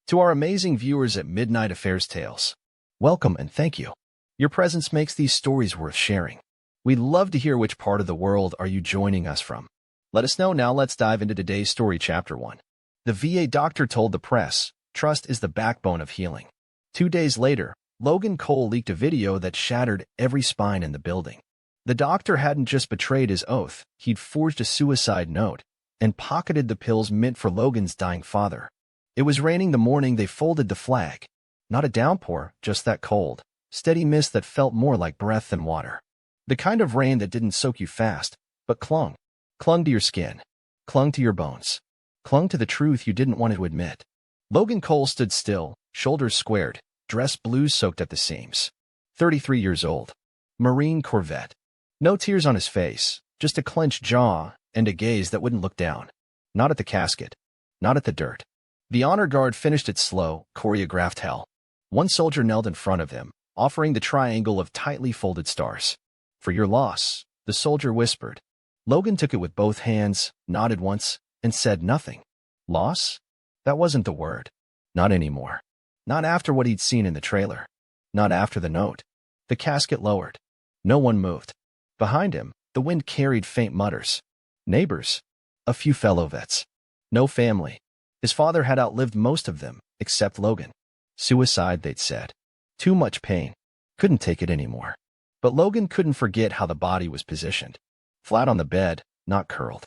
To our amazing viewers at Midnight Affairs Tales, welcome and thank you. Your presence makes these stories worth sharing. We'd love to hear which part of the world are you joining us from. Let us know now. Let's dive into today's story, Chapter 1. The VA doctor told the press, "Trust is the backbone of healing." 2 days later, Logan Cole leaked a video that shattered every spine in the building. The doctor hadn't just betrayed his oath, he'd forged a suicide note and pocketed the pills meant for Logan's dying father. It was raining the morning they folded the flag. Not a downpour, just that cold, steady mist that felt more like breath than water. The kind of rain that didn't soak you fast, but clung to your skin, clung to your bones, clung to the truth you didn't want to admit. Logan Cole stood still, shoulders squared, dress blue soaked at the seams. 33 years old. Marine Corvette. No tears on his face, just a clenched jaw and a gaze that wouldn't look down. Not at the casket, not at the dirt. The honor guard finished its slow, choreographed hell. One soldier knelt in front of him, offering the triangle of tightly folded stars. "For your loss," the soldier whispered. Logan took it with both hands, nodded once, and said nothing. Loss? That wasn't the word. Not anymore. Not after what he'd seen in the trailer. Not after the note. The casket lowered. No one moved. Behind him, the wind carried faint mutters. Neighbors. A few fellow vets. No family. His father had outlived most of them, except Logan. Suicide, they'd said. Too much pain. Couldn't take it anymore. But Logan couldn't forget how the body was positioned. Flat on the bed, not curled.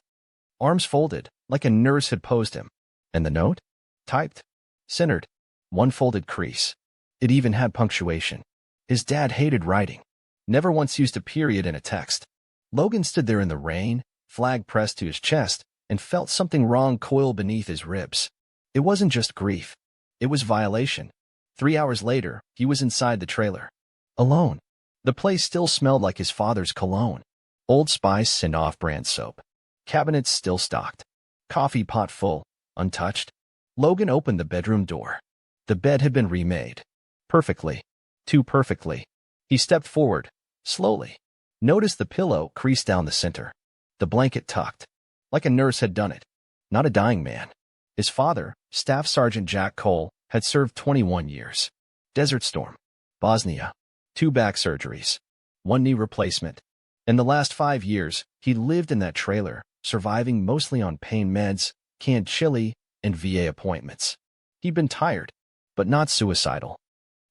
Arms folded, like a nurse had posed him. And the note? Typed. Centered. One folded crease. It even had punctuation. His dad hated writing. Never once used a period in a text. Logan stood there in the rain, flag pressed to his chest, and felt something wrong coil beneath his ribs. It wasn't just grief. It was violation. 3 hours later, he was inside the trailer. Alone. The place still smelled like his father's cologne. Old Spice and off-brand soap. Cabinets still stocked. Coffee pot full, untouched. Logan opened the bedroom door. The bed had been remade. Perfectly. Too perfectly. He stepped forward, slowly. Noticed the pillow creased down the center. The blanket tucked. Like a nurse had done it. Not a dying man. His father, Staff Sergeant Jack Cole, had served 21 years. Desert Storm. Bosnia. 2 back surgeries. 1 knee replacement. In the last 5 years, he lived in that trailer, surviving mostly on pain meds, canned chili, and VA appointments. He'd been tired, but not suicidal.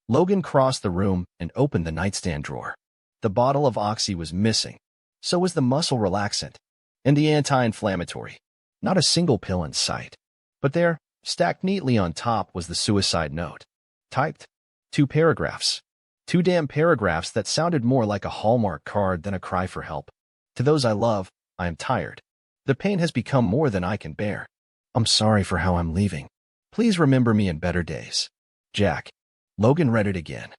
Logan crossed the room and opened the nightstand drawer. The bottle of Oxy was missing. So was the muscle relaxant. And the anti-inflammatory. Not a single pill in sight. But there, stacked neatly on top, was the suicide note. Typed. 2 paragraphs. 2 damn paragraphs that sounded more like a Hallmark card than a cry for help. To those I love, I am tired. The pain has become more than I can bear. I'm sorry for how I'm leaving. Please remember me in better days. Jack. Logan read it again.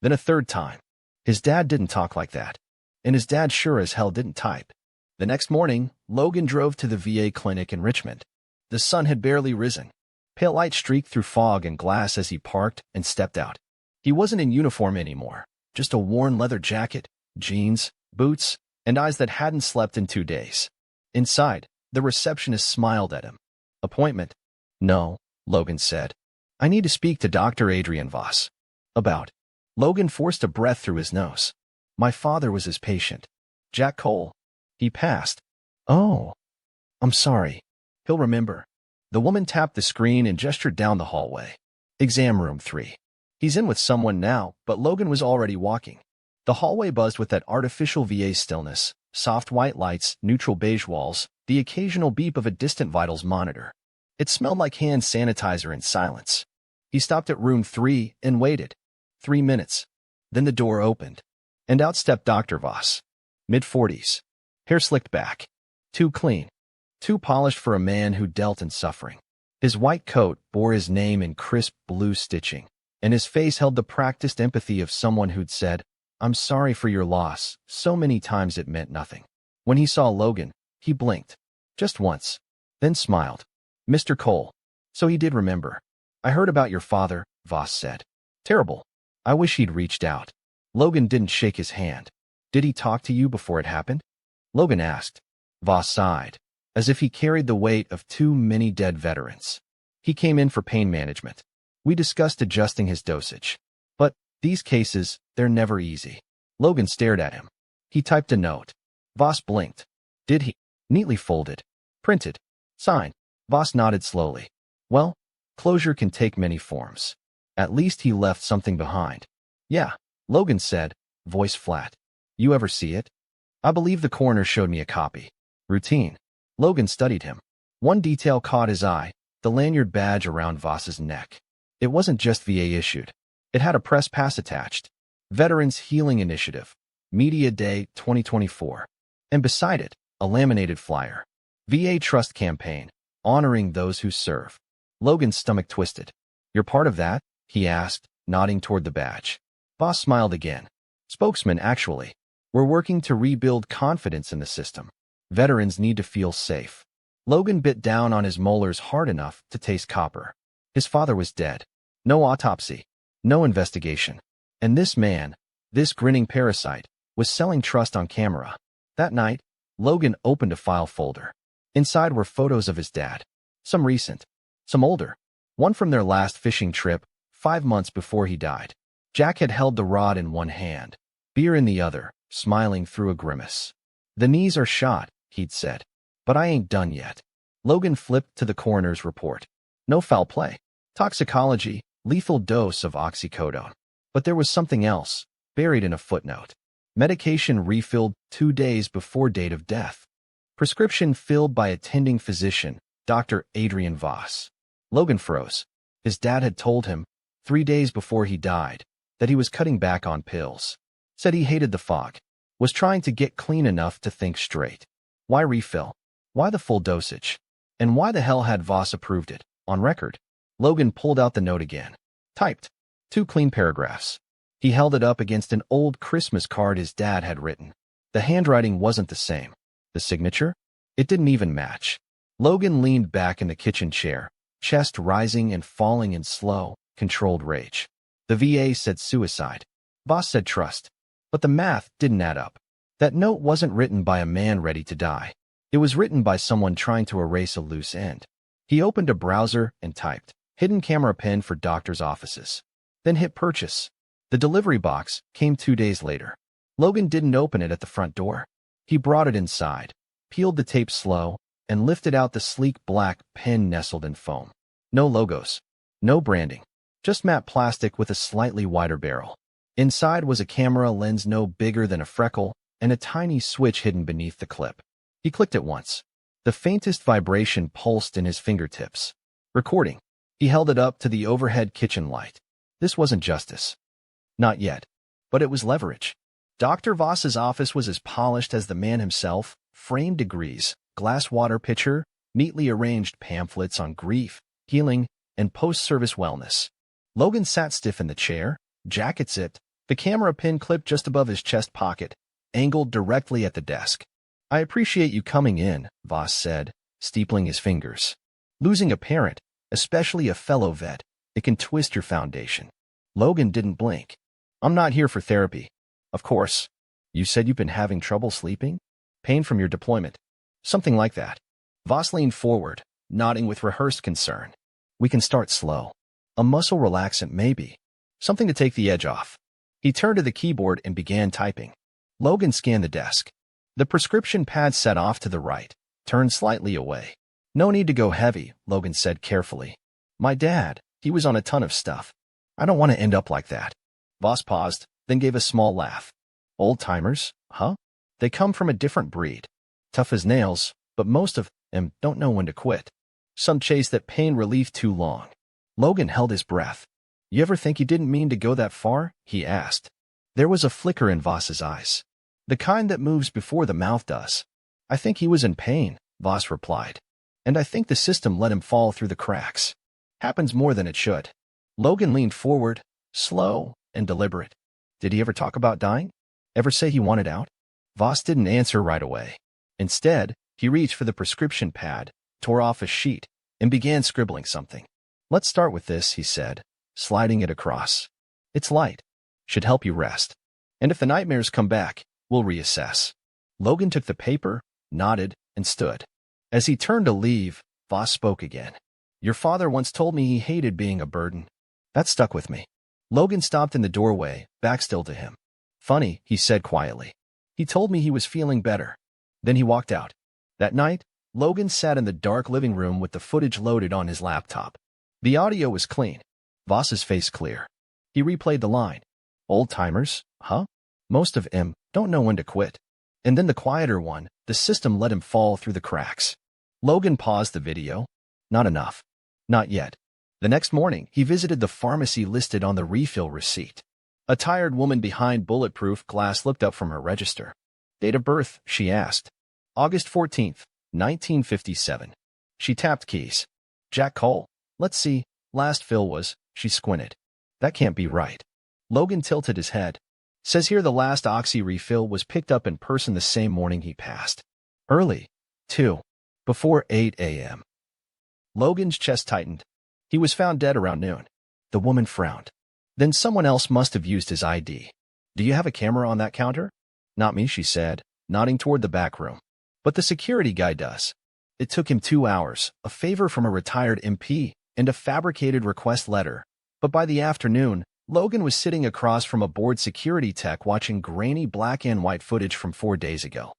Then a 3rd time. His dad didn't talk like that. And his dad sure as hell didn't type. The next morning, Logan drove to the VA clinic in Richmond. The sun had barely risen. Pale light streaked through fog and glass as he parked and stepped out. He wasn't in uniform anymore, just a worn leather jacket, jeans, boots, and eyes that hadn't slept in 2 days. Inside, the receptionist smiled at him. Appointment? No, Logan said. I need to speak to Dr. Adrian Voss. About. Logan forced a breath through his nose. My father was his patient. Jack Cole. He passed. Oh. I'm sorry. He'll remember. The woman tapped the screen and gestured down the hallway. Exam room 3. He's in with someone now, but Logan was already walking. The hallway buzzed with that artificial VA stillness, soft white lights, neutral beige walls, the occasional beep of a distant vitals monitor. It smelled like hand sanitizer and silence. He stopped at room 3 and waited. 3 minutes. Then the door opened. And out stepped Dr. Voss. Mid-40s. Hair slicked back. Too clean. Too polished for a man who dealt in suffering. His white coat bore his name in crisp blue stitching, and his face held the practiced empathy of someone who'd said, "I'm sorry for your loss," so many times it meant nothing. When he saw Logan, he blinked. Just once. Then smiled. "Mr. Cole. So he did remember. I heard about your father," Voss said. "Terrible. I wish he'd reached out." Logan didn't shake his hand. "Did he talk to you before it happened?" Logan asked. Voss sighed, as if he carried the weight of too many dead veterans. "He came in for pain management. We discussed adjusting his dosage. But these cases, they're never easy. Logan stared at him. He typed a note. Voss blinked. Did he? Neatly folded. Printed. Signed. Voss nodded slowly. Well, closure can take many forms. At least he left something behind. Yeah, Logan said, voice flat. You ever see it? I believe the coroner showed me a copy. Routine. Logan studied him. One detail caught his eye, the lanyard badge around Voss's neck. It wasn't just VA issued. It had a press pass attached. Veterans Healing Initiative. Media Day 2024. And beside it, a laminated flyer. VA Trust Campaign. Honoring those who serve. Logan's stomach twisted. You're part of that? He asked, nodding toward the badge. Voss smiled again. Spokesman, actually. We're working to rebuild confidence in the system. Veterans need to feel safe. Logan bit down on his molars hard enough to taste copper. His father was dead. No autopsy. No investigation. And this man, this grinning parasite, was selling trust on camera. That night, Logan opened a file folder. Inside were photos of his dad. Some recent. Some older. One from their last fishing trip, 5 months before he died. Jack had held the rod in one hand, beer in the other, smiling through a grimace. The knees are shot, he'd said. But I ain't done yet. Logan flipped to the coroner's report. No foul play. Toxicology, lethal dose of oxycodone. But there was something else, buried in a footnote. Medication refilled 2 days before date of death. Prescription filled by attending physician, Dr. Adrian Voss. Logan froze. His dad had told him, 3 days before he died, that he was cutting back on pills. Said he hated the fog. Was trying to get clean enough to think straight. Why refill? Why the full dosage? And why the hell had Voss approved it, on record? Logan pulled out the note again. Typed. 2 clean paragraphs. He held it up against an old Christmas card his dad had written. The handwriting wasn't the same. The signature? It didn't even match. Logan leaned back in the kitchen chair, chest rising and falling in slow, controlled rage. The VA said suicide. Voss said trust. But the math didn't add up. That note wasn't written by a man ready to die. It was written by someone trying to erase a loose end. He opened a browser and typed, hidden camera pin for doctor's offices. Then hit purchase. The delivery box came 2 days later. Logan didn't open it at the front door. He brought it inside, peeled the tape slow, and lifted out the sleek black pen nestled in foam. No logos. No branding. Just matte plastic with a slightly wider barrel. Inside was a camera lens no bigger than a freckle and a tiny switch hidden beneath the clip. He clicked it once. The faintest vibration pulsed in his fingertips. Recording. He held it up to the overhead kitchen light. This wasn't justice. Not yet. But it was leverage. Dr. Voss's office was as polished as the man himself, framed degrees, glass water pitcher, neatly arranged pamphlets on grief, healing, and post-service wellness. Logan sat stiff in the chair, jacket zipped, the camera pin clipped just above his chest pocket, angled directly at the desk. I appreciate you coming in, Voss said, steepling his fingers. Losing a parent, especially a fellow vet, it can twist your foundation. Logan didn't blink. I'm not here for therapy. Of course. You said you've been having trouble sleeping? Pain from your deployment. Something like that. Voss leaned forward, nodding with rehearsed concern. We can start slow. A muscle relaxant maybe. Something to take the edge off. He turned to the keyboard and began typing. Logan scanned the desk. The prescription pad set off to the right, turned slightly away. No need to go heavy, Logan said carefully. My dad, he was on a ton of stuff. I don't want to end up like that. Voss paused, then gave a small laugh. Old-timers, huh? They come from a different breed. Tough as nails, but most of them don't know when to quit. Some chase that pain relief too long. Logan held his breath. You ever think you didn't mean to go that far? He asked. There was a flicker in Voss's eyes. The kind that moves before the mouth does. I think he was in pain, Voss replied. And I think the system let him fall through the cracks. Happens more than it should. Logan leaned forward, slow and deliberate. Did he ever talk about dying? Ever say he wanted out? Voss didn't answer right away. Instead, he reached for the prescription pad, tore off a sheet, and began scribbling something. Let's start with this, he said, sliding it across. It's light. Should help you rest. And if the nightmares come back, we'll reassess. Logan took the paper, nodded, and stood. As he turned to leave, Voss spoke again. Your father once told me he hated being a burden. That stuck with me. Logan stopped in the doorway, back still to him. Funny, he said quietly. He told me he was feeling better. Then he walked out. That night, Logan sat in the dark living room with the footage loaded on his laptop. The audio was clean. Voss's face clear. He replayed the line. Old-timers, huh? Most of 'em don't know when to quit. And then the quieter one, the system let him fall through the cracks. Logan paused the video. Not enough. Not yet. The next morning, he visited the pharmacy listed on the refill receipt. A tired woman behind bulletproof glass looked up from her register. Date of birth, she asked. August 14th, 1957. She tapped keys. Jack Cole. Let's see. Last fill was, she squinted. That can't be right. Logan tilted his head. Says here the last oxy refill was picked up in person the same morning he passed. Early, too. Before 8 a.m. Logan's chest tightened. He was found dead around noon. The woman frowned. Then someone else must have used his ID. Do you have a camera on that counter? Not me, she said, nodding toward the back room. But the security guy does. It took him 2 hours, a favor from a retired MP, and a fabricated request letter. But by the afternoon, Logan was sitting across from a bored security tech watching grainy black and white footage from 4 days ago.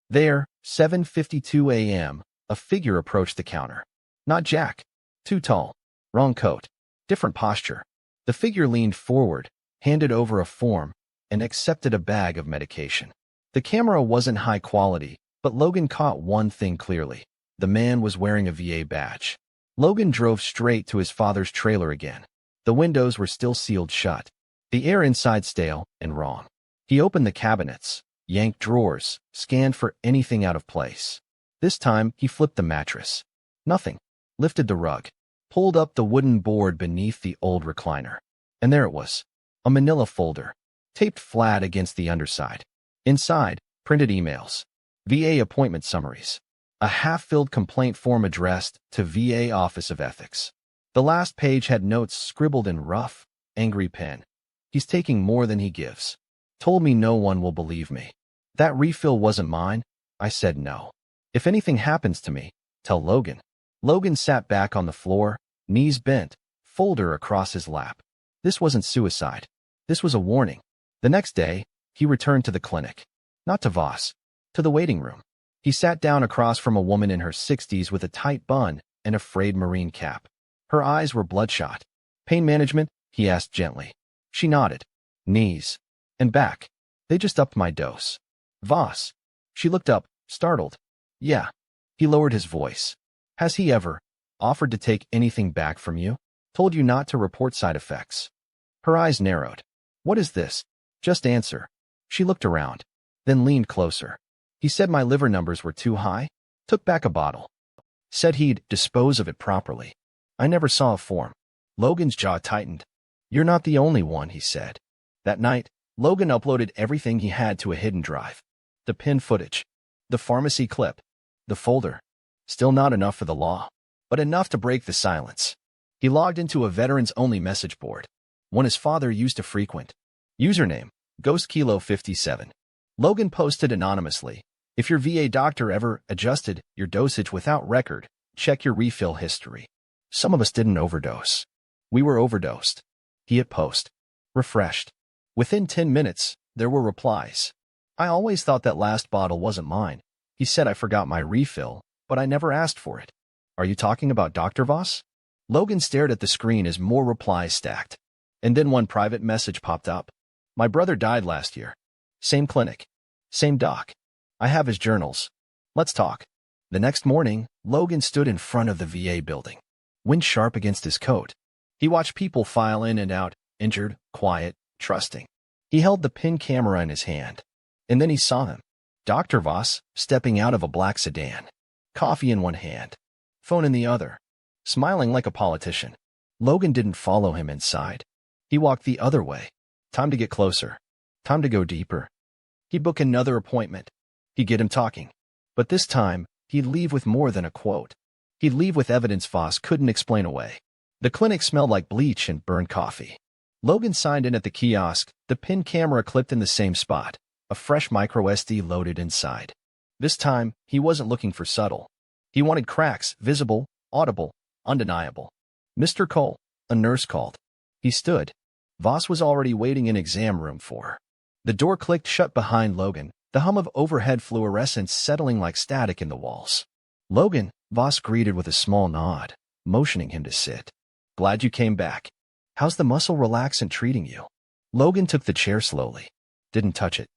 There, 7:52 a.m., a figure approached the counter. Not Jack. Too tall. Wrong coat. Different posture. The figure leaned forward, handed over a form, and accepted a bag of medication. The camera wasn't high quality, but Logan caught one thing clearly. The man was wearing a VA badge. Logan drove straight to his father's trailer again. The windows were still sealed shut. The air inside stale and wrong. He opened the cabinets, yanked drawers, scanned for anything out of place. This time, he flipped the mattress. Nothing. Lifted the rug. Pulled up the wooden board beneath the old recliner. And there it was. A manila folder. Taped flat against the underside. Inside, printed emails. VA appointment summaries. A half-filled complaint form addressed to VA Office of Ethics. The last page had notes scribbled in rough, angry pen. He's taking more than he gives. Told me no one will believe me. That refill wasn't mine. I said no. If anything happens to me, tell Logan. Logan sat back on the floor, knees bent, folder across his lap. This wasn't suicide. This was a warning. The next day, he returned to the clinic. Not to Voss. To the waiting room. He sat down across from a woman in her 60s with a tight bun and a frayed marine cap. Her eyes were bloodshot. Pain management? He asked gently. She nodded. Knees. And back. They just upped my dose. Voss. She looked up, startled. Yeah. He lowered his voice. Has he ever offered to take anything back from you? Told you not to report side effects? Her eyes narrowed. What is this? Just answer. She looked around, then leaned closer. He said my liver numbers were too high. Took back a bottle. Said he'd dispose of it properly. I never saw a form. Logan's jaw tightened. You're not the only one, he said. That night, Logan uploaded everything he had to a hidden drive. The pin footage. The pharmacy clip. The folder. Still not enough for the law, but enough to break the silence. He logged into a veterans-only message board, one his father used to frequent. Username, GhostKilo57. Logan posted anonymously, if your VA doctor ever adjusted your dosage without record, check your refill history. Some of us didn't overdose. We were overdosed. He hit post. Refreshed. Within 10 minutes, there were replies. I always thought that last bottle wasn't mine. He said I forgot my refill, but I never asked for it. Are you talking about Dr. Voss? Logan stared at the screen as more replies stacked. And then one private message popped up. My brother died last year. Same clinic. Same doc. I have his journals. Let's talk. The next morning, Logan stood in front of the VA building. Wind sharp against his coat. He watched people file in and out, injured, quiet, trusting. He held the pin camera in his hand. And then he saw him. Dr. Voss, stepping out of a black sedan. Coffee in one hand. Phone in the other. Smiling like a politician. Logan didn't follow him inside. He walked the other way. Time to get closer. Time to go deeper. He'd book another appointment. He'd get him talking. But this time, he'd leave with more than a quote. He'd leave with evidence Voss couldn't explain away. The clinic smelled like bleach and burned coffee. Logan signed in at the kiosk, the pin camera clipped in the same spot, a fresh micro SD loaded inside. This time, he wasn't looking for subtle. He wanted cracks, visible, audible, undeniable. Mr. Cole, a nurse called. He stood. Voss was already waiting in exam room 4. The door clicked shut behind Logan, the hum of overhead fluorescence settling like static in the walls. "Logan," Voss greeted with a small nod, motioning him to sit. "Glad you came back. How's the muscle relaxant treating you?" Logan took the chair slowly. "Didn't touch it."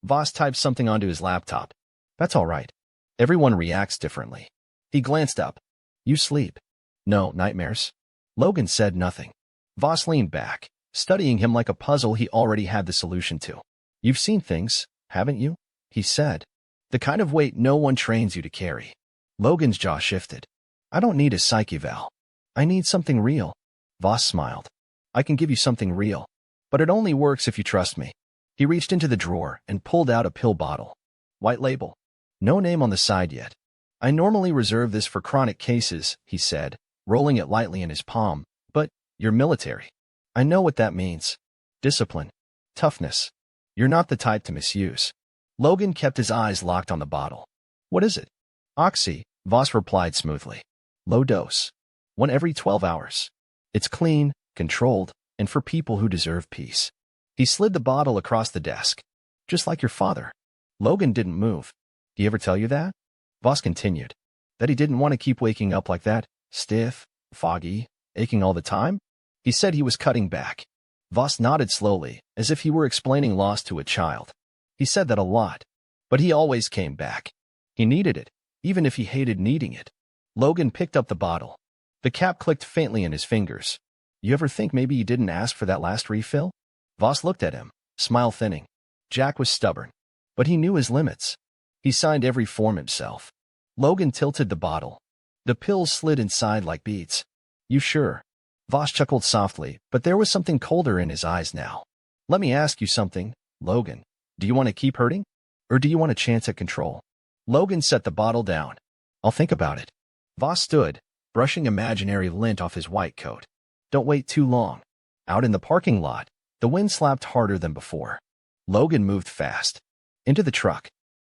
Voss typed something onto his laptop. "That's all right. Everyone reacts differently." He glanced up. "You sleep?" "No, nightmares." Logan said nothing. Voss leaned back, studying him like a puzzle he already had the solution to. "You've seen things, haven't you?" he said. "The kind of weight no one trains you to carry." Logan's jaw shifted. "I don't need a psych eval. I need something real." Voss smiled. "I can give you something real, but it only works if you trust me." He reached into the drawer and pulled out a pill bottle. "White label. No name on the side yet. I normally reserve this for chronic cases," he said, rolling it lightly in his palm. "But you're military. I know what that means. Discipline. Toughness. You're not the type to misuse." Logan kept his eyes locked on the bottle. "What is it?" "Oxy," Voss replied smoothly. "Low dose. 1 every 12 hours. It's clean, controlled, and for people who deserve peace." He slid the bottle across the desk. "Just like your father." Logan didn't move. "Do he ever tell you that?" Voss continued. "That he didn't want to keep waking up like that, stiff, foggy, aching all the time?" He said he was cutting back. Voss nodded slowly, as if he were explaining loss to a child. "He said that a lot. But he always came back. He needed it, even if he hated needing it." Logan picked up the bottle. The cap clicked faintly in his fingers. "You ever think maybe you didn't ask for that last refill?" Voss looked at him, smile thinning. Jack was stubborn, but he knew his limits. He signed every form himself. Logan tilted the bottle. The pills slid inside like beads. "You sure?" Voss chuckled softly, but there was something colder in his eyes now. "Let me ask you something, Logan. Do you want to keep hurting? Or do you want a chance at control?" Logan set the bottle down. "I'll think about it." Voss stood, brushing imaginary lint off his white coat. "Don't wait too long." Out in the parking lot, the wind slapped harder than before. Logan moved fast. Into the truck.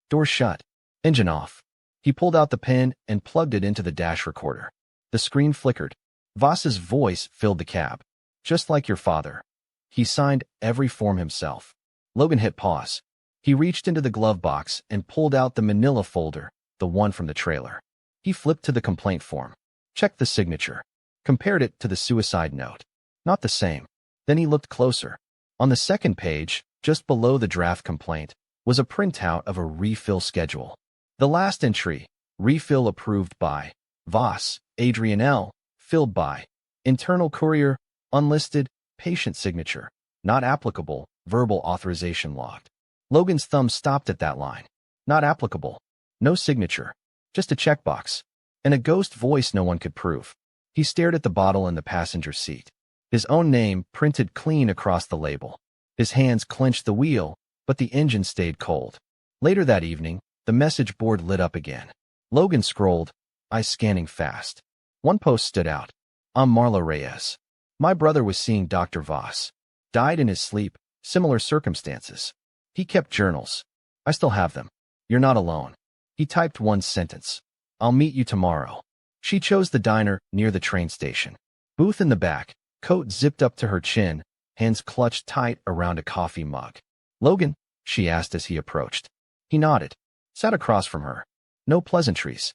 Door shut. Engine off. He pulled out the pen and plugged it into the dash recorder. The screen flickered. Voss's voice filled the cab. "Just like your father." He signed every form himself. Logan hit pause. He reached into the glove box and pulled out the manila folder, the one from the trailer. He flipped to the complaint form. Checked the signature. Compared it to the suicide note. Not the same. Then he looked closer. On the second page, just below the draft complaint, was a printout of a refill schedule. The last entry, refill approved by Voss, Adrian L., filled by internal courier, unlisted, patient signature, not applicable, verbal authorization logged. Logan's thumb stopped at that line. Not applicable. No signature. Just a checkbox. And a ghost voice no one could prove. He stared at the bottle in the passenger seat. His own name printed clean across the label. His hands clenched the wheel, but the engine stayed cold. Later that evening, the message board lit up again. Logan scrolled, eyes scanning fast. One post stood out. "I'm Marla Reyes. My brother was seeing Dr. Voss. Died in his sleep, similar circumstances. He kept journals. I still have them. You're not alone." He typed one sentence. "I'll meet you tomorrow." She chose the diner near the train station. Booth in the back, coat zipped up to her chin, hands clutched tight around a coffee mug. "Logan?" she asked as he approached. He nodded. Sat across from her. No pleasantries.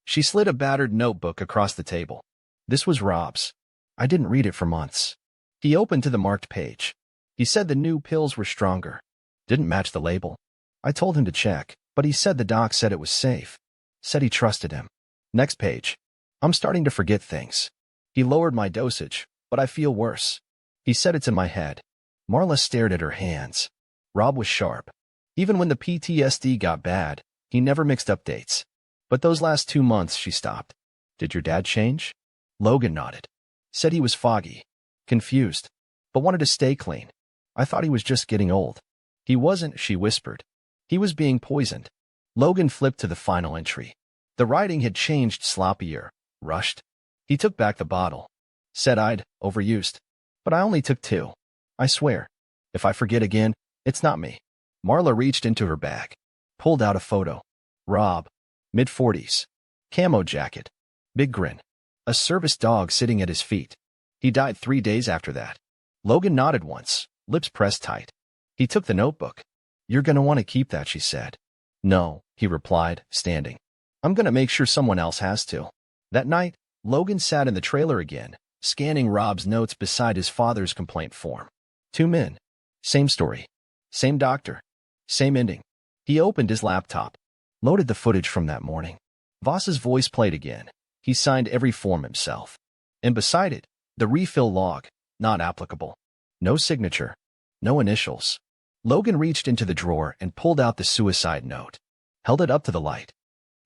She slid a battered notebook across the table. This was Rob's. I didn't read it for months. He opened to the marked page. He said the new pills were stronger. Didn't match the label. I told him to check, but he said the doc said it was safe. Said he trusted him. Next page. I'm starting to forget things. He lowered my dosage, but I feel worse. He said it's in my head. Marla stared at her hands. Rob was sharp. Even when the PTSD got bad, he never mixed up dates. But those last 2 months, she stopped. Did your dad change? Logan nodded. Said he was foggy, confused, but wanted to stay clean. I thought he was just getting old. He wasn't, she whispered. He was being poisoned. Logan flipped to the final entry. The writing had changed, sloppier, rushed. He took back the bottle. Said I'd overused. But I only took 2. I swear. If I forget again, it's not me. Marla reached into her bag. Pulled out a photo. Rob. Mid-40s. Camo jacket. Big grin. A service dog sitting at his feet. He died 3 days after that. Logan nodded once, lips pressed tight. He took the notebook. You're gonna want to keep that, she said. No, he replied, standing. I'm gonna make sure someone else has to. That night, Logan sat in the trailer again, scanning Rob's notes beside his father's complaint form. 2 men. Same story. Same doctor. Same ending. He opened his laptop, loaded the footage from that morning. Voss's voice played again. He signed every form himself. And beside it, the refill log, not applicable. No signature. No initials. Logan reached into the drawer and pulled out the suicide note. Held it up to the light.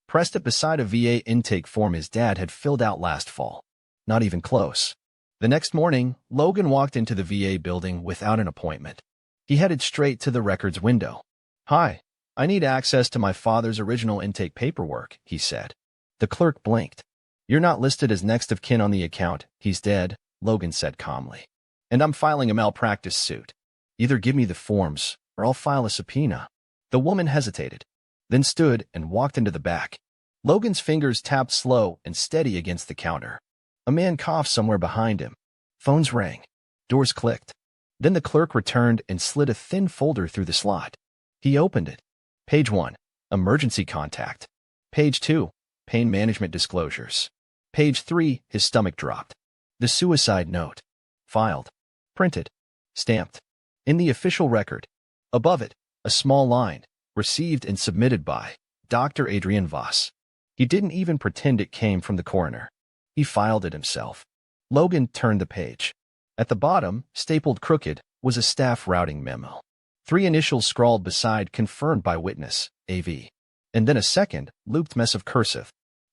Pressed it beside a VA intake form his dad had filled out last fall. Not even close. The next morning, Logan walked into the VA building without an appointment. He headed straight to the records window. Hi, I need access to my father's original intake paperwork, he said. The clerk blinked. You're not listed as next of kin on the account. He's dead, Logan said calmly. And I'm filing a malpractice suit. Either give me the forms, or I'll file a subpoena. The woman hesitated, then stood and walked into the back. Logan's fingers tapped slow and steady against the counter. A man coughed somewhere behind him. Phones rang. Doors clicked. Then the clerk returned and slid a thin folder through the slot. He opened it. Page 1, emergency contact. Page 2, pain management disclosures. Page 3, his stomach dropped. The suicide note. Filed. Printed. Stamped. In the official record. Above it, a small line. Received and submitted by Dr. Adrian Voss. He didn't even pretend it came from the coroner. He filed it himself. Logan turned the page. At the bottom, stapled crooked, was a staff routing memo. 3 initials scrawled beside confirmed by witness, AV. And then a second, looped mess of cursive.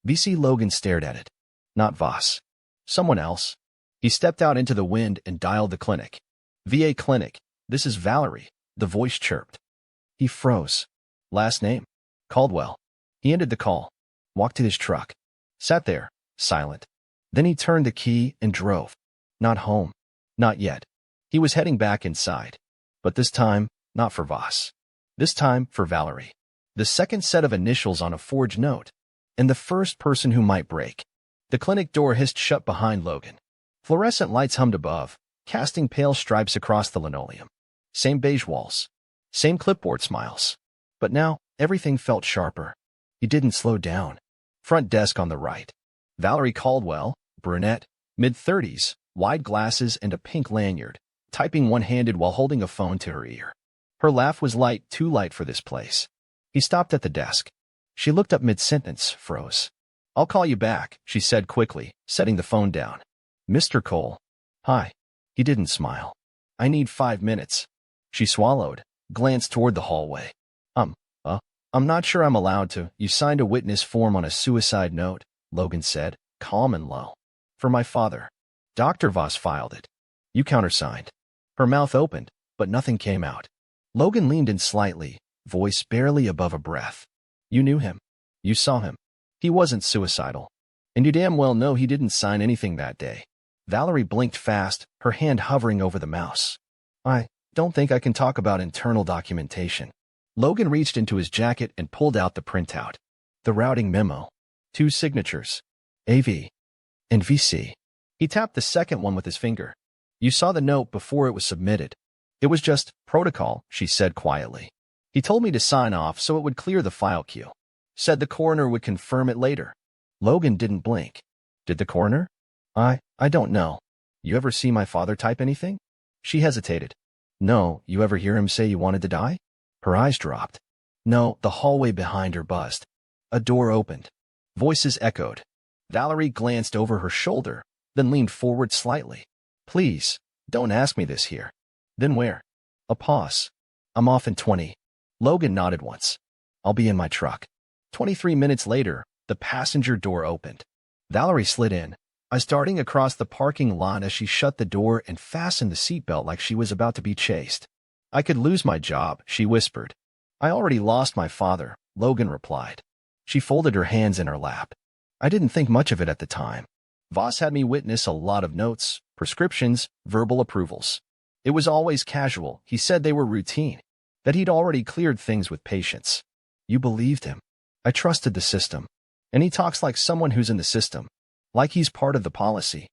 VC. Logan stared at it. Not Voss. Someone else. He stepped out into the wind and dialed the clinic. VA clinic. This is Valerie, the voice chirped. He froze. Last name? Caldwell. He ended the call, walked to his truck, sat there, silent. Then he turned the key and drove. Not home. Not yet. He was heading back inside. But this time, not for Voss. This time, for Valerie. The second set of initials on a forged note. And the first person who might break. The clinic door hissed shut behind Logan. Fluorescent lights hummed above, casting pale stripes across the linoleum. Same beige walls. Same clipboard smiles. But now, everything felt sharper. He didn't slow down. Front desk on the right. Valerie Caldwell, brunette, mid-30s, wide glasses and a pink lanyard, typing one-handed while holding a phone to her ear. Her laugh was light, too light for this place. He stopped at the desk. She looked up mid-sentence, froze. I'll call you back, she said quickly, setting the phone down. Mr. Cole. Hi. He didn't smile. I need 5 minutes. She swallowed, glanced toward the hallway. I'm not sure I'm allowed to. You signed a witness form on a suicide note, Logan said, calm and low. For my father. Dr. Voss filed it. You countersigned. Her mouth opened, but nothing came out. Logan leaned in slightly, voice barely above a breath. You knew him. You saw him. He wasn't suicidal. And you damn well know he didn't sign anything that day. Valerie blinked fast, her hand hovering over the mouse. I don't think I can talk about internal documentation. Logan reached into his jacket and pulled out the printout. The routing memo. 2 signatures. AV. And VC. He tapped the second one with his finger. You saw the note before it was submitted. It was just protocol, she said quietly. He told me to sign off so it would clear the file queue. Said the coroner would confirm it later. Logan didn't blink. Did the coroner? I don't know. You ever see my father type anything? She hesitated. No, you ever hear him say you wanted to die? Her eyes dropped. No, the hallway behind her buzzed. A door opened. Voices echoed. Valerie glanced over her shoulder, then leaned forward slightly. Please, don't ask me this here. Then where? A pause. I'm off in 20. Logan nodded once. I'll be in my truck. 23 minutes later, the passenger door opened. Valerie slid in, eyes darting across the parking lot as she shut the door and fastened the seatbelt like she was about to be chased. I could lose my job, she whispered. I already lost my father, Logan replied. She folded her hands in her lap. I didn't think much of it at the time. Voss had me witness a lot of notes, prescriptions, verbal approvals. It was always casual. He said they were routine, that he'd already cleared things with patients. You believed him. I trusted the system. And he talks like someone who's in the system, like he's part of the policy.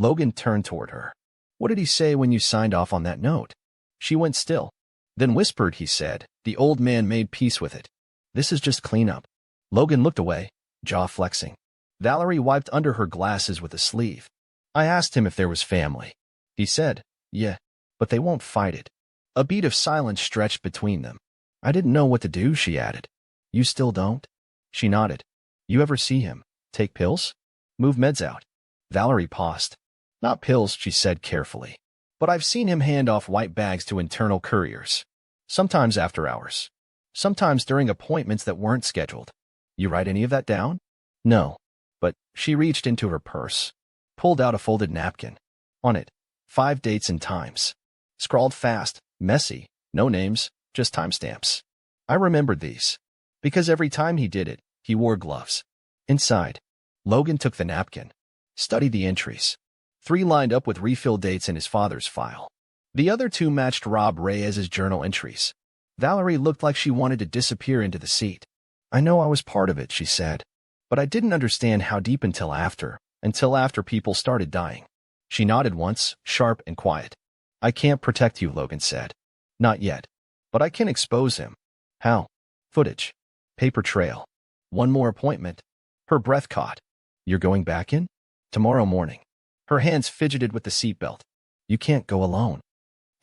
Logan turned toward her. What did he say when you signed off on that note? She went still. Then whispered, he said. The old man made peace with it. This is just cleanup. Logan looked away, jaw flexing. Valerie wiped under her glasses with a sleeve. I asked him if there was family. He said, yeah, but they won't fight it. A beat of silence stretched between them. I didn't know what to do, she added. You still don't? She nodded. You ever see him? Take pills? Move meds out. Valerie paused. Not pills, she said carefully. But I've seen him hand off white bags to internal couriers. Sometimes after hours. Sometimes during appointments that weren't scheduled. You write any of that down? No. But she reached into her purse, pulled out a folded napkin. On it, 5 dates and times. Scrawled fast, messy, no names, just timestamps. I remembered these. Because every time he did it, he wore gloves. Inside, Logan took the napkin, studied the entries. 3 lined up with refill dates in his father's file. The other 2 matched Rob Reyes's journal entries. Valerie looked like she wanted to disappear into the seat. I know I was part of it, she said. But I didn't understand how deep until after people started dying. She nodded once, sharp and quiet. I can't protect you, Logan said. Not yet. But I can expose him. How? Footage. Paper trail. 1 more appointment. Her breath caught. You're going back in? Tomorrow morning. Her hands fidgeted with the seatbelt. You can't go alone.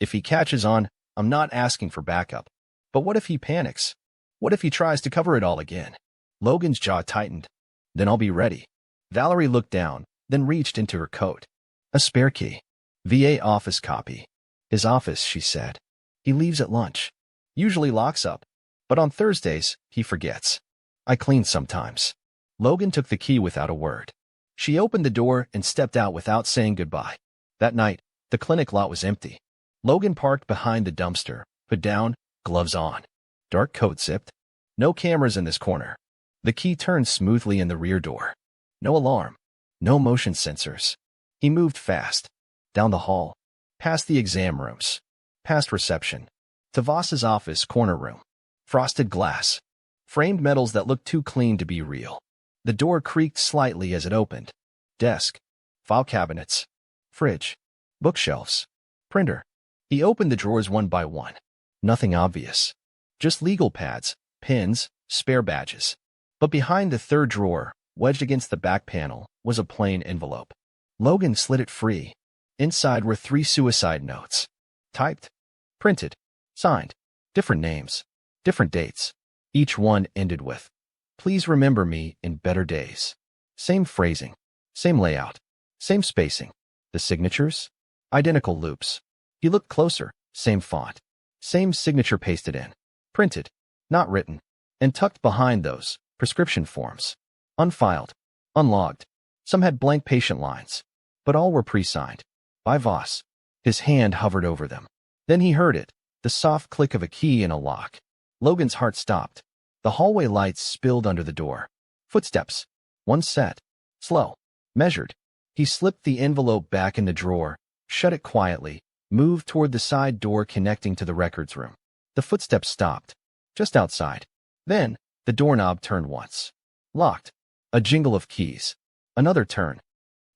If he catches on, I'm not asking for backup. But what if he panics? What if he tries to cover it all again? Logan's jaw tightened. Then I'll be ready. Valerie looked down, then reached into her coat. A spare key. VA office copy. His office, she said. He leaves at lunch. Usually locks up. But on Thursdays, he forgets. I clean sometimes. Logan took the key without a word. She opened the door and stepped out without saying goodbye. That night, the clinic lot was empty. Logan parked behind the dumpster, hood down, gloves on. Dark coat zipped. No cameras in this corner. The key turned smoothly in the rear door. No alarm. No motion sensors. He moved fast. Down the hall. Past the exam rooms. Past reception. To Voss's office corner room. Frosted glass. Framed metals that looked too clean to be real. The door creaked slightly as it opened. Desk. File cabinets. Fridge. Bookshelves. Printer. He opened the drawers one by one. Nothing obvious. Just legal pads, pens, spare badges. But behind the 3rd drawer, wedged against the back panel, was a plain envelope. Logan slid it free. Inside were 3 suicide notes. Typed. Printed. Signed. Different names. Different dates. Each one ended with, please remember me in better days. Same phrasing. Same layout. Same spacing. The signatures? Identical loops. He looked closer. Same font. Same signature pasted in. Printed. Not written. And tucked behind those, prescription forms. Unfiled. Unlogged. Some had blank patient lines. But all were pre-signed. By Voss. His hand hovered over them. Then he heard it. The soft click of a key in a lock. Logan's heart stopped. The hallway lights spilled under the door. Footsteps. One set. Slow. Measured. He slipped the envelope back in the drawer, shut it quietly, moved toward the side door connecting to the records room. The footsteps stopped. Just outside. Then, the doorknob turned once. Locked. A jingle of keys. Another turn.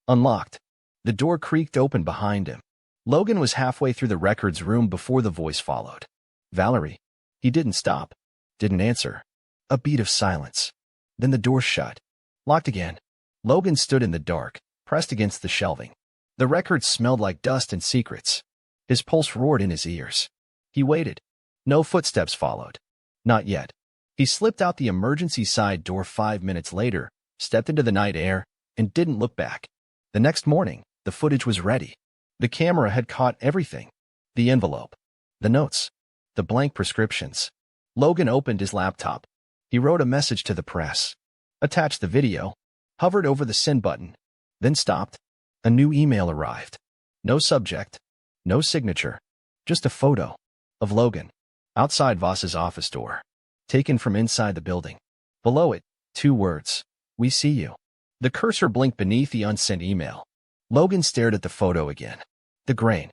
Unlocked. The door creaked open behind him. Logan was halfway through the records room before the voice followed. Valerie. He didn't stop. Didn't answer. A beat of silence. Then the door shut. Locked again. Logan stood in the dark, pressed against the shelving. The records smelled like dust and secrets. His pulse roared in his ears. He waited. No footsteps followed. Not yet. He slipped out the emergency side door 5 minutes later, stepped into the night air, and didn't look back. The next morning, the footage was ready. The camera had caught everything. The envelope. The notes. The blank prescriptions. Logan opened his laptop. He wrote a message to the press. Attached the video. Hovered over the send button. Then stopped. A new email arrived. No subject. No signature. Just a photo. Of Logan. Outside Voss's office door. Taken from inside the building. Below it, 2 words. We see you. The cursor blinked beneath the unsent email. Logan stared at the photo again. The grain.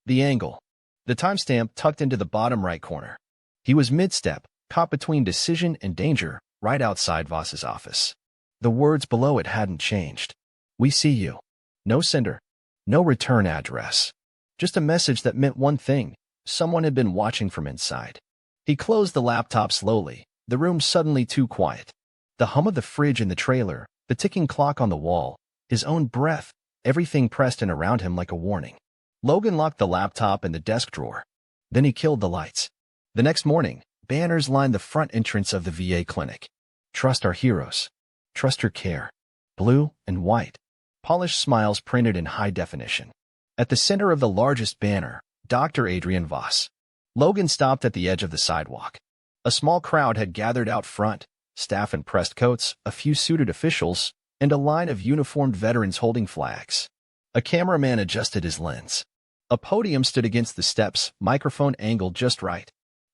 The angle. The timestamp tucked into the bottom right corner. He was mid-step, caught between decision and danger, right outside Voss's office. The words below it hadn't changed. We see you. No sender. No return address. Just a message that meant one thing: someone had been watching from inside. He closed the laptop slowly, the room suddenly too quiet. The hum of the fridge in the trailer, the ticking clock on the wall, his own breath, everything pressed in around him like a warning. Logan locked the laptop in the desk drawer. Then he killed the lights. The next morning, banners lined the front entrance of the VA clinic. Trust our heroes. Trust your care. Blue and white. Polished smiles printed in high definition. At the center of the largest banner, Dr. Adrian Voss. Logan stopped at the edge of the sidewalk. A small crowd had gathered out front, staff in pressed coats, a few suited officials, and a line of uniformed veterans holding flags. A cameraman adjusted his lens. A podium stood against the steps, microphone angled just right.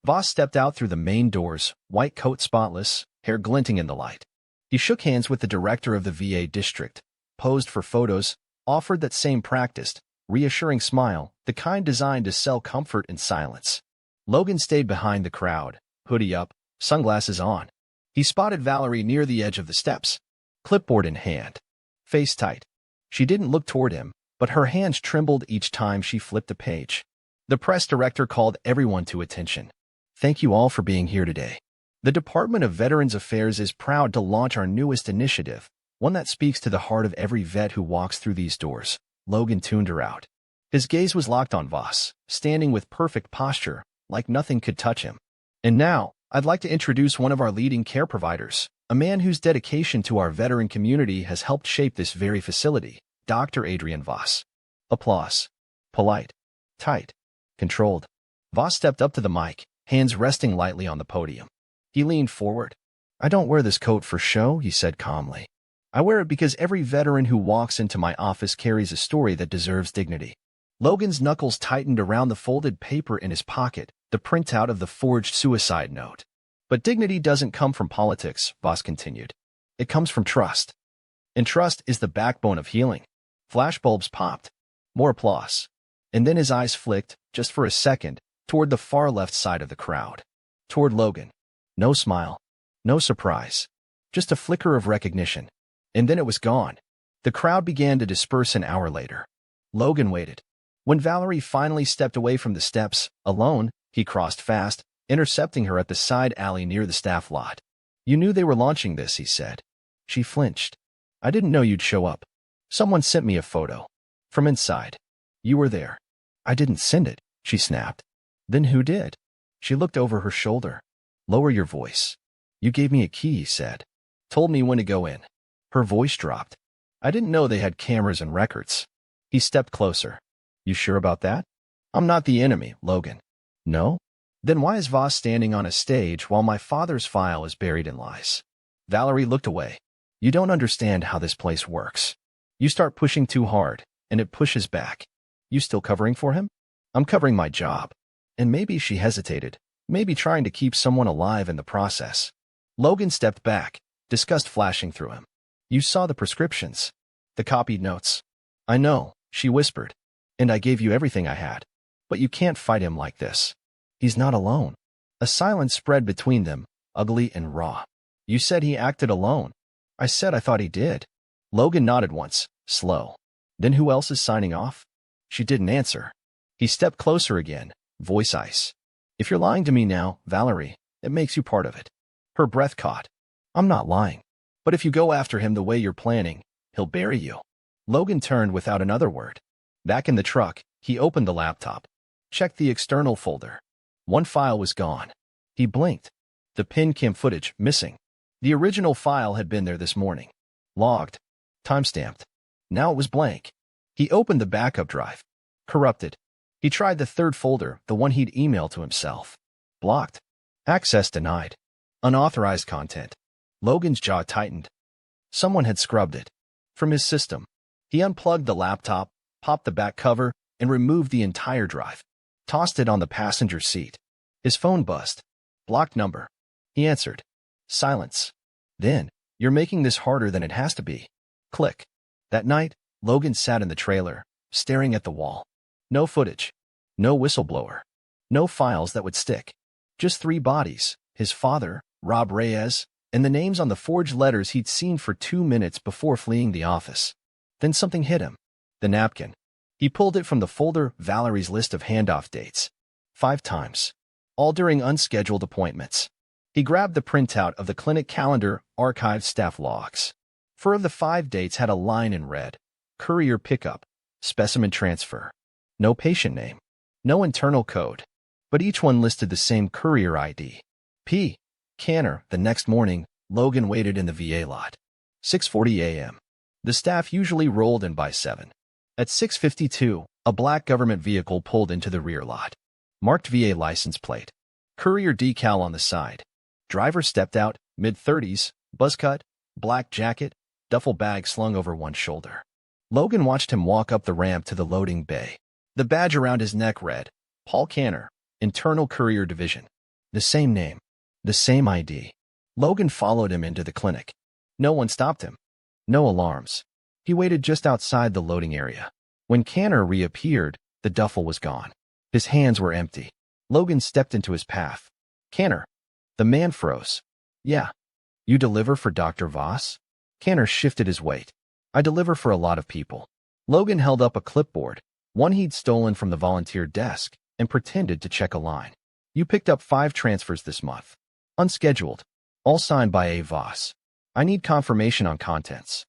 Voss stepped out through the main doors, white coat spotless, hair glinting in the light. He shook hands with the director of the VA district, posed for photos, offered that same practiced, reassuring smile, the kind designed to sell comfort in silence. Logan stayed behind the crowd, hoodie up, sunglasses on. He spotted Valerie near the edge of the steps, clipboard in hand, face tight. She didn't look toward him, but her hands trembled each time she flipped a page. The press director called everyone to attention. Thank you all for being here today. The Department of Veterans Affairs is proud to launch our newest initiative, one that speaks to the heart of every vet who walks through these doors. Logan tuned her out. His gaze was locked on Voss, standing with perfect posture, like nothing could touch him. And now, I'd like to introduce one of our leading care providers, a man whose dedication to our veteran community has helped shape this very facility, Dr. Adrian Voss. Applause. Polite. Tight. Controlled. Voss stepped up to the mic, hands resting lightly on the podium. He leaned forward. I don't wear this coat for show, he said calmly. I wear it because every veteran who walks into my office carries a story that deserves dignity. Logan's knuckles tightened around the folded paper in his pocket, the printout of the forged suicide note. But dignity doesn't come from politics, Voss continued. It comes from trust. And trust is the backbone of healing. Flashbulbs popped. More applause. And then his eyes flicked, just for a second, toward the far left side of the crowd. Toward Logan. No smile. No surprise. Just a flicker of recognition. And then it was gone. The crowd began to disperse an hour later. Logan waited. When Valerie finally stepped away from the steps, alone, he crossed fast, intercepting her at the side alley near the staff lot. You knew they were launching this, he said. She flinched. I didn't know you'd show up. Someone sent me a photo. From inside. You were there. I didn't send it, she snapped. Then who did? She looked over her shoulder. Lower your voice. You gave me a key, he said. Told me when to go in. Her voice dropped. I didn't know they had cameras and records. He stepped closer. You sure about that? I'm not the enemy, Logan. No? Then why is Voss standing on a stage while my father's file is buried in lies? Valerie looked away. You don't understand how this place works. You start pushing too hard, and it pushes back. You still covering for him? I'm covering my job. And maybe she hesitated, maybe trying to keep someone alive in the process. Logan stepped back, disgust flashing through him. You saw the prescriptions. The copied notes. I know, she whispered. And I gave you everything I had. But you can't fight him like this. He's not alone. A silence spread between them, ugly and raw. You said he acted alone. I said I thought he did. Logan nodded once, slow. Then who else is signing off? She didn't answer. He stepped closer again, voice ice. If you're lying to me now, Valerie, it makes you part of it. Her breath caught. I'm not lying. But if you go after him the way you're planning, he'll bury you. Logan turned without another word. Back in the truck, he opened the laptop. Checked the external folder. One file was gone. He blinked. The pin cam footage missing. The original file had been there this morning. Logged. Timestamped. Now it was blank. He opened the backup drive. Corrupted. He tried the third folder, the one he'd emailed to himself. Blocked. Access denied. Unauthorized content. Logan's jaw tightened. Someone had scrubbed it. From his system. He unplugged the laptop, popped the back cover, and removed the entire drive. Tossed it on the passenger seat. His phone buzzed. Blocked number. He answered. Silence. Then, you're making this harder than it has to be. Click. That night, Logan sat in the trailer, staring at the wall. No footage. No whistleblower. No files that would stick. Just 3 bodies, his father, Rob Reyes, and the names on the forged letters he'd seen for 2 minutes before fleeing the office. Then something hit him. The napkin. He pulled it from the folder, Valerie's list of handoff dates. 5 times. All during unscheduled appointments. He grabbed the printout of the clinic calendar, archived staff logs. 4 of the 5 dates had a line in red. Courier pickup. Specimen transfer. No patient name. No internal code. But each one listed the same courier ID. P. Canner. The next morning, Logan waited in the VA lot. 6:40 a.m. The staff usually rolled in by 7. At 6:52, a black government vehicle pulled into the rear lot. Marked VA license plate. Courier decal on the side. Driver stepped out, mid-30s, buzz cut, black jacket, duffel bag slung over one shoulder. Logan watched him walk up the ramp to the loading bay. The badge around his neck read, Paul Canner, Internal Courier Division. The same name. The same ID. Logan followed him into the clinic. No one stopped him. No alarms. He waited just outside the loading area. When Canner reappeared, the duffel was gone. His hands were empty. Logan stepped into his path. Canner. The man froze. Yeah. You deliver for Dr. Voss? Canner shifted his weight. I deliver for a lot of people. Logan held up a clipboard, one he'd stolen from the volunteer desk, and pretended to check a line. You picked up 5 transfers this month. Unscheduled. All signed by A. Voss. I need confirmation on contents.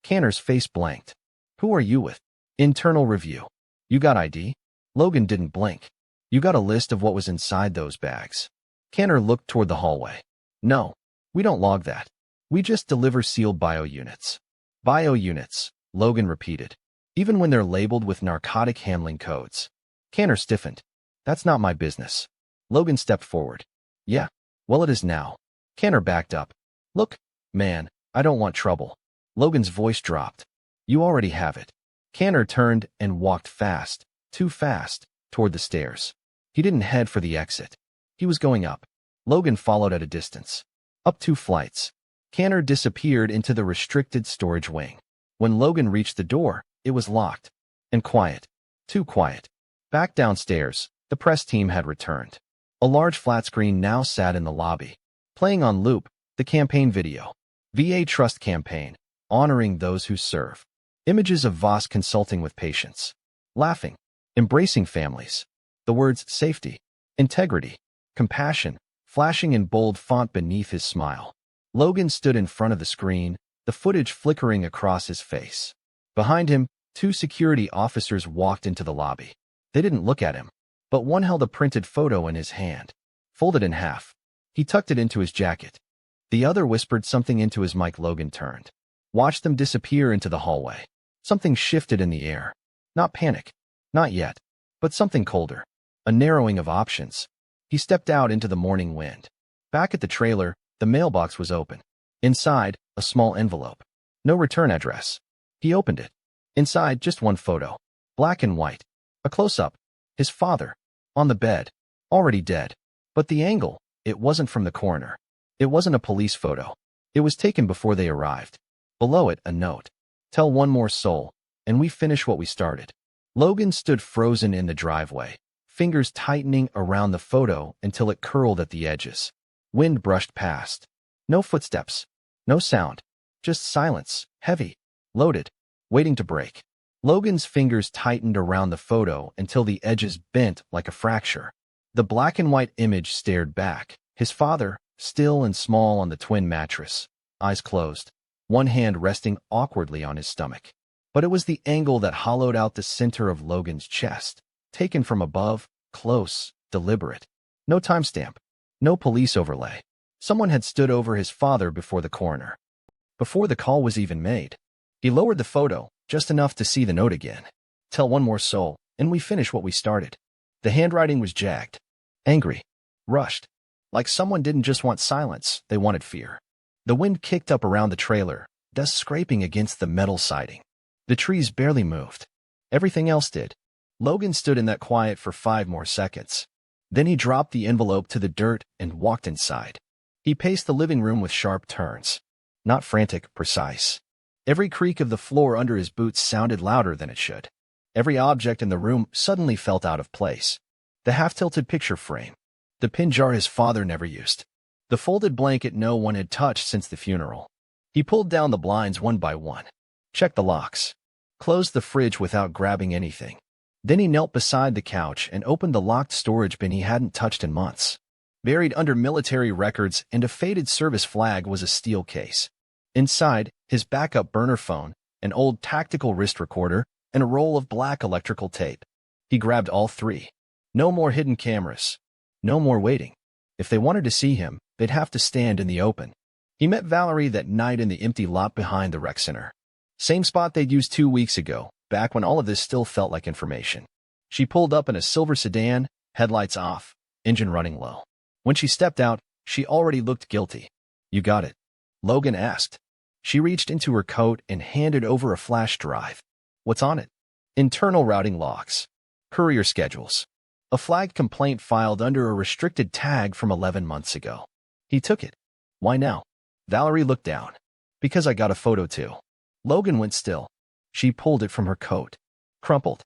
Canner's face blanked. Who are you with? Internal review. You got ID? Logan didn't blink. You got a list of what was inside those bags. Canner looked toward the hallway. No, we don't log that. We just deliver sealed bio units. Bio units, Logan repeated. Even when they're labeled with narcotic handling codes. Canner stiffened. That's not my business. Logan stepped forward. Yeah, well it is now. Canner backed up. Look, man, I don't want trouble. Logan's voice dropped. You already have it. Canner turned and walked fast, too fast, toward the stairs. He didn't head for the exit. He was going up. Logan followed at a distance. Up 2 flights. Canner disappeared into the restricted storage wing. When Logan reached the door, it was locked. And quiet. Too quiet. Back downstairs, the press team had returned. A large flat screen now sat in the lobby. Playing on loop, the campaign video. VA Trust Campaign. Honoring those who serve. Images of Voss consulting with patients. Laughing. Embracing families. The words safety, integrity, compassion, flashing in bold font beneath his smile. Logan stood in front of the screen, the footage flickering across his face. Behind him, 2 security officers walked into the lobby. They didn't look at him, but one held a printed photo in his hand, folded in half. He tucked it into his jacket. The other whispered something into his mic. Logan turned. Watched them disappear into the hallway. Something shifted in the air. Not panic. Not yet. But something colder. A narrowing of options. He stepped out into the morning wind. Back at the trailer, the mailbox was open. Inside, a small envelope. No return address. He opened it. Inside, just one photo. Black and white. A close-up. His father. On the bed. Already dead. But the angle, it wasn't from the coroner. It wasn't a police photo. It was taken before they arrived. Below it, a note. Tell one more soul, and we finish what we started. Logan stood frozen in the driveway, fingers tightening around the photo until it curled at the edges. Wind brushed past. No footsteps. No sound. Just silence, heavy, loaded, waiting to break. Logan's fingers tightened around the photo until the edges bent like a fracture. The black and white image stared back. His father, still and small on the twin mattress, eyes closed, one hand resting awkwardly on his stomach. But it was the angle that hollowed out the center of Logan's chest, taken from above, close, deliberate. No timestamp. No police overlay. Someone had stood over his father before the coroner. Before the call was even made. He lowered the photo, just enough to see the note again. Tell one more soul, and we finish what we started. The handwriting was jagged. Angry. Rushed. Like someone didn't just want silence, they wanted fear. The wind kicked up around the trailer, dust scraping against the metal siding. The trees barely moved. Everything else did. Logan stood in that quiet for 5 more seconds. Then he dropped the envelope to the dirt and walked inside. He paced the living room with sharp turns. Not frantic, precise. Every creak of the floor under his boots sounded louder than it should. Every object in the room suddenly felt out of place. The half-tilted picture frame. The pin jar his father never used. The folded blanket no one had touched since the funeral. He pulled down the blinds one by one. Checked the locks. Closed the fridge without grabbing anything. Then he knelt beside the couch and opened the locked storage bin he hadn't touched in months. Buried under military records and a faded service flag was a steel case. Inside, his backup burner phone, an old tactical wrist recorder, and a roll of black electrical tape. He grabbed all three. No more hidden cameras. No more waiting. If they wanted to see him, they'd have to stand in the open. He met Valerie that night in the empty lot behind the rec center. Same spot they'd used 2 weeks ago, back when all of this still felt like information. She pulled up in a silver sedan, headlights off, engine running low. When she stepped out, she already looked guilty. "You got it?" Logan asked. She reached into her coat and handed over a flash drive. "What's on it?" "Internal routing logs. Courier schedules. A flagged complaint filed under a restricted tag from 11 months ago." He took it. "Why now?" Valerie looked down. "Because I got a photo too." Logan went still. She pulled it from her coat. Crumpled.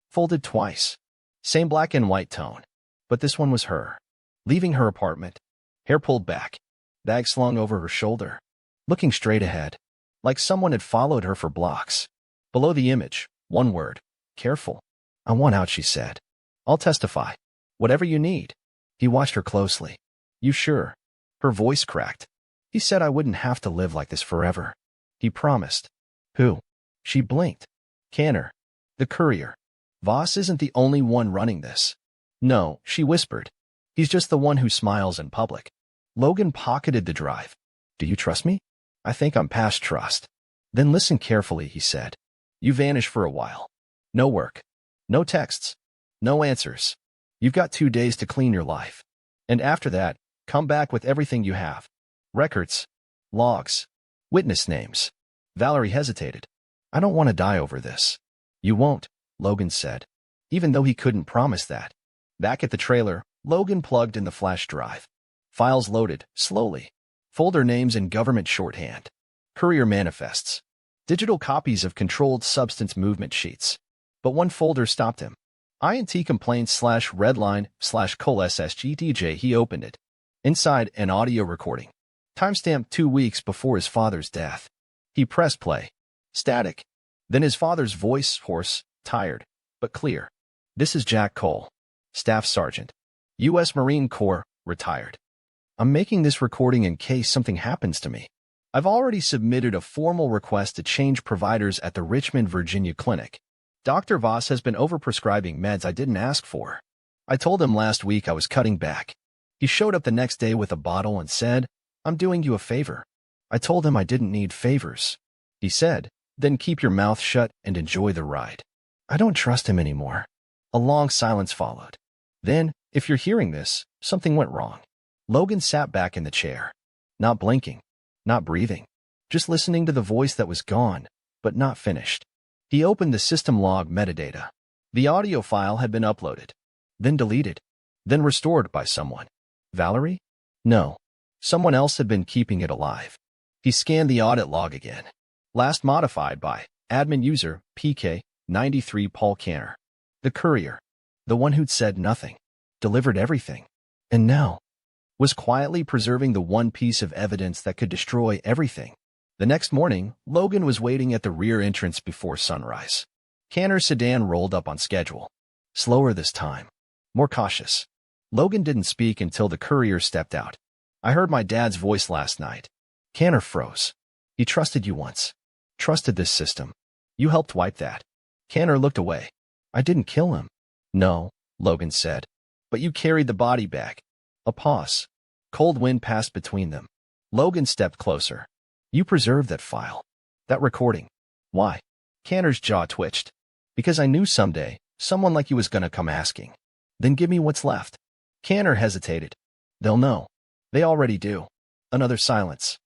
Folded twice. Same black and white tone. But this one was her. Leaving her apartment. Hair pulled back. Bag slung over her shoulder. Looking straight ahead. Like someone had followed her for blocks. Below the image, one word. "Careful." "I want out," she said. "I'll testify. Whatever you need." He watched her closely. "You sure?" Her voice cracked. "He said I wouldn't have to live like this forever. He promised." "Who?" She blinked. "Canner. The courier. Voss isn't the only one running this." "No," she whispered. "He's just the one who smiles in public." Logan pocketed the drive. "Do you trust me?" "I think I'm past trust." "Then listen carefully," he said. "You vanish for a while. No work. No texts. No answers. You've got 2 days to clean your life. And after that, come back with everything you have. Records. Logs. Witness names." Valerie hesitated. "I don't want to die over this." "You won't," Logan said, even though he couldn't promise that. Back at the trailer, Logan plugged in the flash drive. Files loaded, slowly. Folder names in government shorthand. Courier manifests. Digital copies of controlled substance movement sheets. But one folder stopped him. INT complaints /redline/col/SSGDJ. He opened it. Inside, an audio recording. Timestamp 2 weeks before his father's death. He pressed play. Static. Then his father's voice, hoarse, tired, but clear. "This is Jack Cole, Staff Sergeant, U.S. Marine Corps, retired. I'm making this recording in case something happens to me. I've already submitted a formal request to change providers at the Richmond, Virginia clinic. Dr. Voss has been overprescribing meds I didn't ask for. I told him last week I was cutting back. He showed up the next day with a bottle and said, 'I'm doing you a favor.' I told him I didn't need favors. He said, 'Then keep your mouth shut and enjoy the ride.' I don't trust him anymore." A long silence followed. Then, if you're hearing this, something went wrong. Logan sat back in the chair. Not blinking. Not breathing. Just listening to the voice that was gone, but not finished. He opened the system log metadata. The audio file had been uploaded. Then deleted. Then restored by someone. Valerie? No. Someone else had been keeping it alive. He scanned the audit log again. Last modified by admin user PK93 Paul Canner. The courier. The one who'd said nothing. Delivered everything. And now was quietly preserving the one piece of evidence that could destroy everything. The next morning, Logan was waiting at the rear entrance before sunrise. Canner's sedan rolled up on schedule. Slower this time. More cautious. Logan didn't speak until the courier stepped out. "I heard my dad's voice last night." Canner froze. "He trusted you once. Trusted this system. You helped wipe that." Canner looked away. "I didn't kill him." "No," Logan said. "But you carried the body back." A pause. Cold wind passed between them. Logan stepped closer. "You preserved that file. That recording. Why?" Canner's jaw twitched. "Because I knew someday someone like you was gonna come asking." "Then give me what's left." Canner hesitated. "They'll know. They already do." Another silence.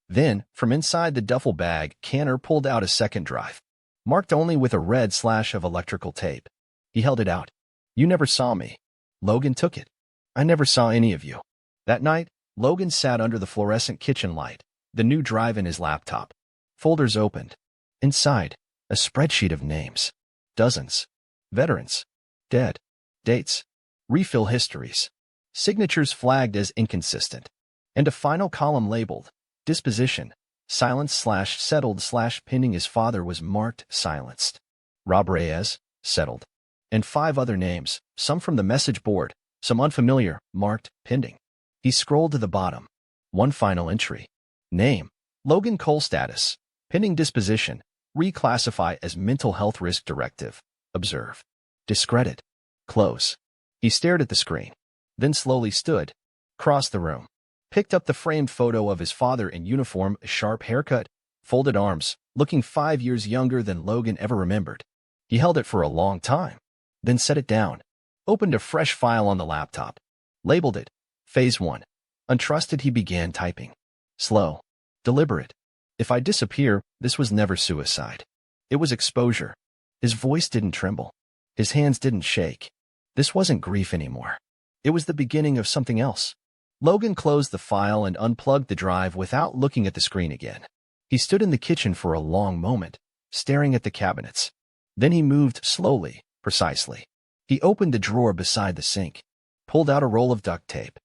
Then, from inside the duffel bag, Canner pulled out a second drive, marked only with a red slash of electrical tape. He held it out. "You never saw me." Logan took it. "I never saw any of you." That night, Logan sat under the fluorescent kitchen light, the new drive in his laptop. Folders opened. Inside, a spreadsheet of names. Dozens. Veterans. Dead. Dates. Refill histories. Signatures flagged as inconsistent. And a final column labeled, disposition, silence/settled/pending. His father was marked silenced. Rob Reyes, settled. and 5 other names, some from the message board, some unfamiliar, marked pending. He scrolled to the bottom. One final entry. Name: Logan Cole. Status: pending disposition. Reclassify as mental health risk directive. Observe. Discredit. Close. He stared at the screen, then slowly stood, crossed the room, picked up the framed photo of his father in uniform, a sharp haircut, folded arms, looking 5 years younger than Logan ever remembered. He held it for a long time, then set it down, opened a fresh file on the laptop, labeled it Phase 1. Untrusted. He began typing. Slow, deliberate. If I disappear, this was never suicide. It was exposure. His voice didn't tremble. His hands didn't shake. This wasn't grief anymore. It was the beginning of something else. Logan closed the file and unplugged the drive without looking at the screen again. He stood in the kitchen for a long moment, staring at the cabinets. Then he moved slowly, precisely. He opened the drawer beside the sink, pulled out a roll of duct tape.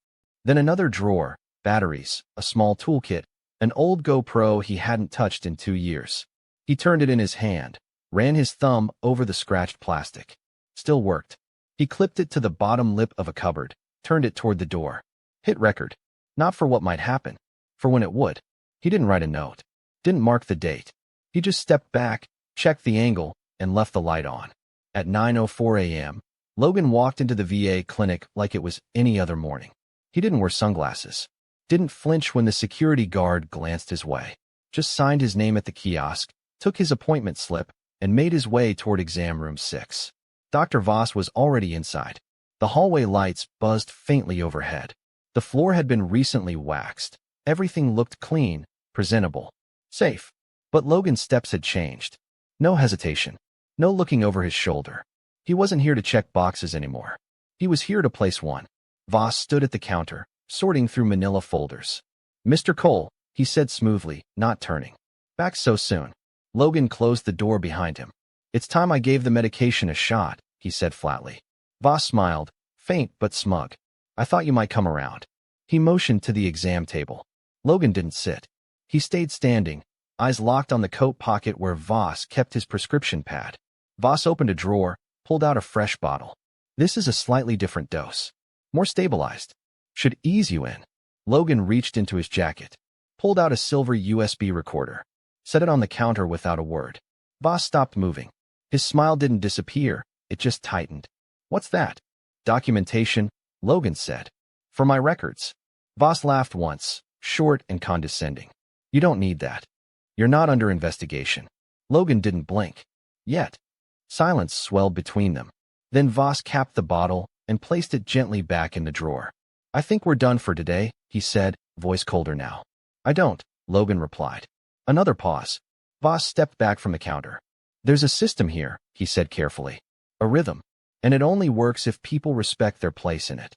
Then another drawer, batteries, a small toolkit, an old GoPro he hadn't touched in 2 years. He turned it in his hand, ran his thumb over the scratched plastic. Still worked. He clipped it to the bottom lip of a cupboard, turned it toward the door. Hit record. Not for what might happen, for when it would. He didn't write a note, didn't mark the date. He just stepped back, checked the angle, and left the light on. At 9:04 a.m., Logan walked into the VA clinic like it was any other morning. He didn't wear sunglasses, didn't flinch when the security guard glanced his way, just signed his name at the kiosk, took his appointment slip, and made his way toward exam room 6. Dr. Voss was already inside. The hallway lights buzzed faintly overhead. The floor had been recently waxed. Everything looked clean, presentable, safe. But Logan's steps had changed. No hesitation. No looking over his shoulder. He wasn't here to check boxes anymore. He was here to place one. Voss stood at the counter, sorting through manila folders. Mr. Cole, he said smoothly, not turning. Back so soon. Logan closed the door behind him. It's time I gave the medication a shot, he said flatly. Voss smiled, faint but smug. I thought you might come around. He motioned to the exam table. Logan didn't sit. He stayed standing, eyes locked on the coat pocket where Voss kept his prescription pad. Voss opened a drawer, pulled out a fresh bottle. This is a slightly different dose. More stabilized. Should ease you in. Logan reached into his jacket, pulled out a silver USB recorder, set it on the counter without a word. Voss stopped moving. His smile didn't disappear, it just tightened. What's that? Documentation, Logan said. For my records. Voss laughed once, short and condescending. You don't need that. You're not under investigation. Logan didn't blink. Yet. Silence swelled between them. Then Voss capped the bottle and placed it gently back in the drawer. I think we're done for today, he said, voice colder now. I don't, Logan replied. Another pause. Voss stepped back from the counter. There's a system here, he said carefully. A rhythm. And it only works if people respect their place in it.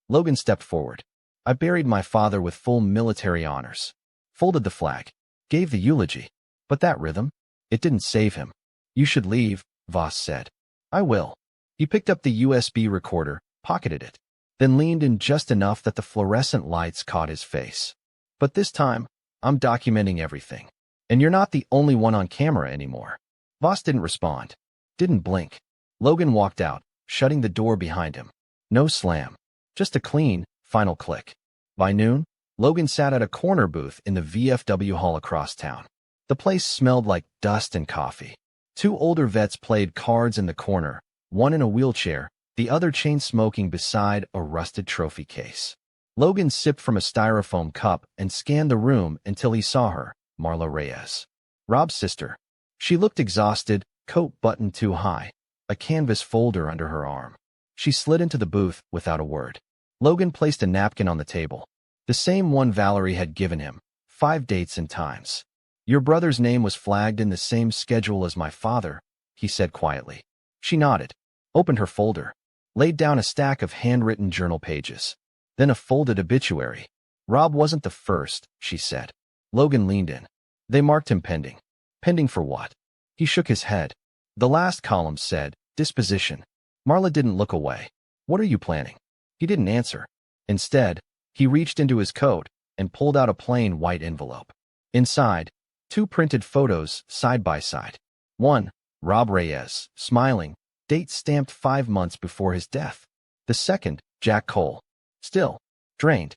Logan stepped forward. I buried my father with full military honors. Folded the flag. Gave the eulogy. But that rhythm? It didn't save him. You should leave, Voss said. I will. He picked up the USB recorder, pocketed it, then leaned in just enough that the fluorescent lights caught his face. But this time, I'm documenting everything. And you're not the only one on camera anymore. Voss didn't respond. Didn't blink. Logan walked out, shutting the door behind him. No slam. Just a clean, final click. By noon, Logan sat at a corner booth in the VFW hall across town. The place smelled like dust and coffee. 2 older vets played cards in the corner, one in a wheelchair, the other chain-smoking beside a rusted trophy case. Logan sipped from a styrofoam cup and scanned the room until he saw her, Marla Reyes. Rob's sister. She looked exhausted, coat buttoned too high, a canvas folder under her arm. She slid into the booth without a word. Logan placed a napkin on the table, the same one Valerie had given him, 5 dates and times. Your brother's name was flagged in the same schedule as my father, he said quietly. She nodded, opened her folder, laid down a stack of handwritten journal pages, then a folded obituary. Rob wasn't the first, she said. Logan leaned in. They marked him pending. Pending for what? He shook his head. The last column said, disposition. Marla didn't look away. What are you planning? He didn't answer. Instead, he reached into his coat and pulled out a plain white envelope. Inside, 2 printed photos side by side. One, Rob Reyes, smiling, Date stamped 5 months before his death. The second, Jack Cole. Still. Drained.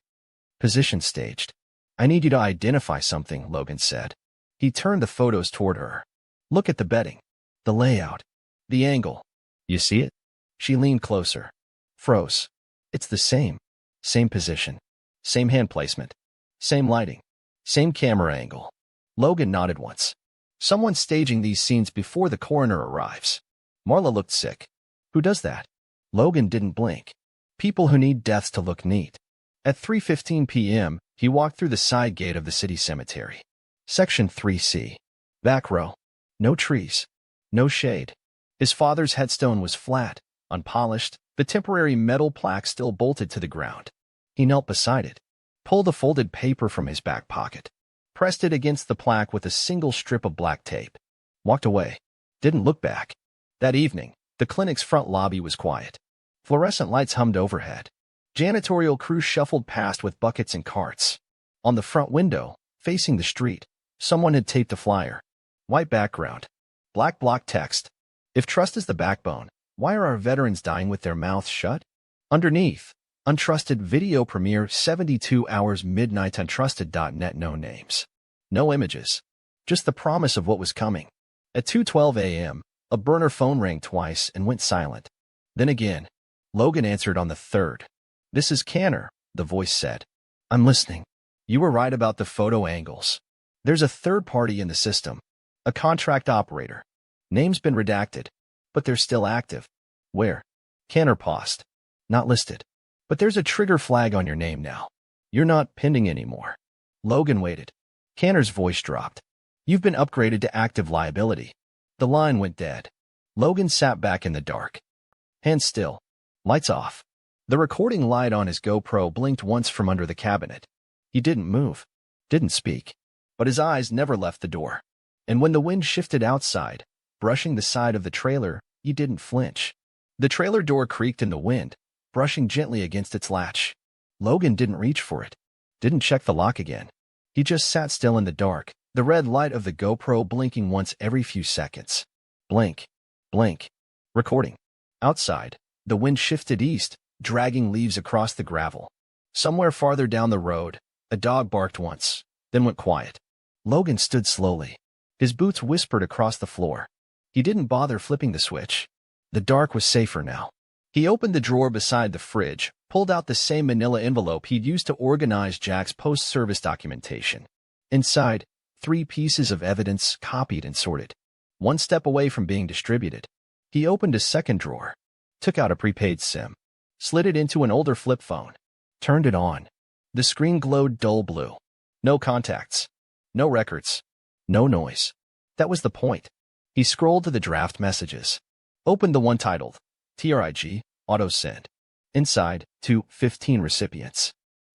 Position staged. I need you to identify something, Logan said. He turned the photos toward her. Look at the bedding. The layout. The angle. You see it? She leaned closer. Froze. It's the same. Same position. Same hand placement. Same lighting. Same camera angle. Logan nodded once. Someone's staging these scenes before the coroner arrives. Marla looked sick. Who does that? Logan didn't blink. People who need deaths to look neat. At 3:15 p.m., he walked through the side gate of the city cemetery. Section 3C. Back row. No trees. No shade. His father's headstone was flat, unpolished, the temporary metal plaque still bolted to the ground. He knelt beside it, pulled a folded paper from his back pocket, pressed it against the plaque with a single strip of black tape, walked away, didn't look back. That evening, the clinic's front lobby was quiet. Fluorescent lights hummed overhead. Janitorial crews shuffled past with buckets and carts. On the front window, facing the street, someone had taped a flyer. White background. Black block text. If trust is the backbone, why are our veterans dying with their mouths shut? Underneath, untrusted video premiere 72 hours midnight untrusted.net. No names. No images. Just the promise of what was coming. At 2:12 a.m., a burner phone rang twice and went silent. Then again. Logan answered on the third. This is Canner, the voice said. I'm listening. You were right about the photo angles. There's a third party in the system. A contract operator. Name's been redacted, but they're still active. Where? Canner paused. Not listed. But there's a trigger flag on your name now. You're not pending anymore. Logan waited. Canner's voice dropped. You've been upgraded to active liability. The line went dead. Logan sat back in the dark. Hands still. Lights off. The recording light on his GoPro blinked once from under the cabinet. He didn't move. Didn't speak. But his eyes never left the door. And when the wind shifted outside, brushing the side of the trailer, he didn't flinch. The trailer door creaked in the wind, brushing gently against its latch. Logan didn't reach for it. Didn't check the lock again. He just sat still in the dark, the red light of the GoPro blinking once every few seconds. Blink. Blink. Recording. Outside, the wind shifted east, dragging leaves across the gravel. Somewhere farther down the road, a dog barked once, then went quiet. Logan stood slowly. His boots whispered across the floor. He didn't bother flipping the switch. The dark was safer now. He opened the drawer beside the fridge, pulled out the same manila envelope he'd used to organize Jack's post-service documentation. Inside, 3 pieces of evidence copied and sorted. One step away from being distributed. He opened a second drawer, took out a prepaid SIM, slid it into an older flip phone, turned it on. The screen glowed dull blue. No contacts. No records. No noise. That was the point. He scrolled to the draft messages. Opened the one titled, TRIG, Auto Send. Inside, 15 recipients.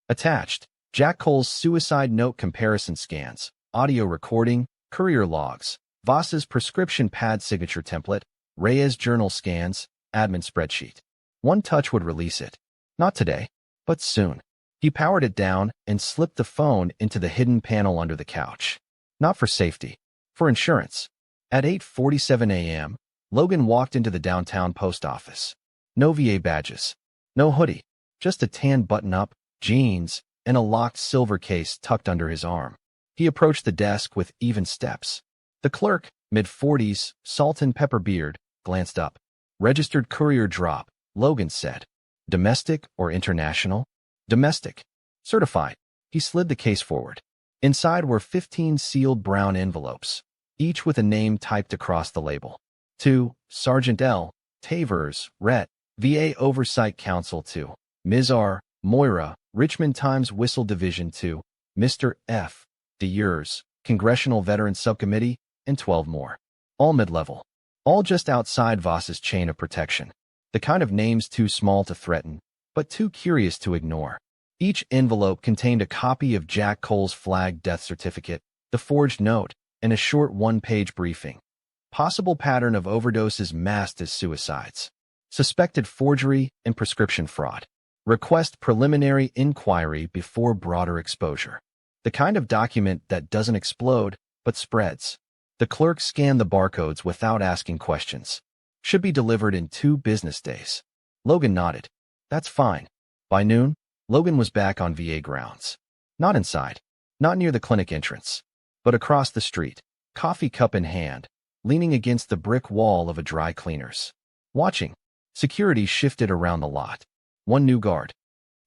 Attached, Jack Cole's suicide note comparison scans, audio recording, courier logs, Voss's prescription pad signature template, Reyes journal scans, admin spreadsheet. One touch would release it. Not today, but soon. He powered it down and slipped the phone into the hidden panel under the couch. Not for safety, for insurance. At 8:47 a.m., Logan walked into the downtown post office. No VA badges. No hoodie. Just a tan button-up, jeans, and a locked silver case tucked under his arm. He approached the desk with even steps. The clerk, mid-40s, salt and pepper beard, glanced up. Registered courier drop, Logan said. Domestic or international? Domestic. Certified. He slid the case forward. Inside were 15 sealed brown envelopes, each with a name typed across the label. To Sergeant L. Tavers, Ret. VA Oversight Council. To Ms. R. Moira, Richmond Times-Whistle Division. To Mr. F. DeYers, Congressional Veterans Subcommittee, and 12 more. All mid-level. All just outside Voss's chain of protection. The kind of names too small to threaten, but too curious to ignore. Each envelope contained a copy of Jack Cole's flagged death certificate, the forged note, and a short one-page briefing. Possible pattern of overdoses masked as suicides. Suspected forgery and prescription fraud. Request preliminary inquiry before broader exposure. The kind of document that doesn't explode, but spreads. The clerk scanned the barcodes without asking questions. Should be delivered in 2 business days. Logan nodded. That's fine. By noon, Logan was back on VA grounds. Not inside, not near the clinic entrance, but across the street, coffee cup in hand, leaning against the brick wall of a dry cleaner's. Watching. Security shifted around the lot. One new guard.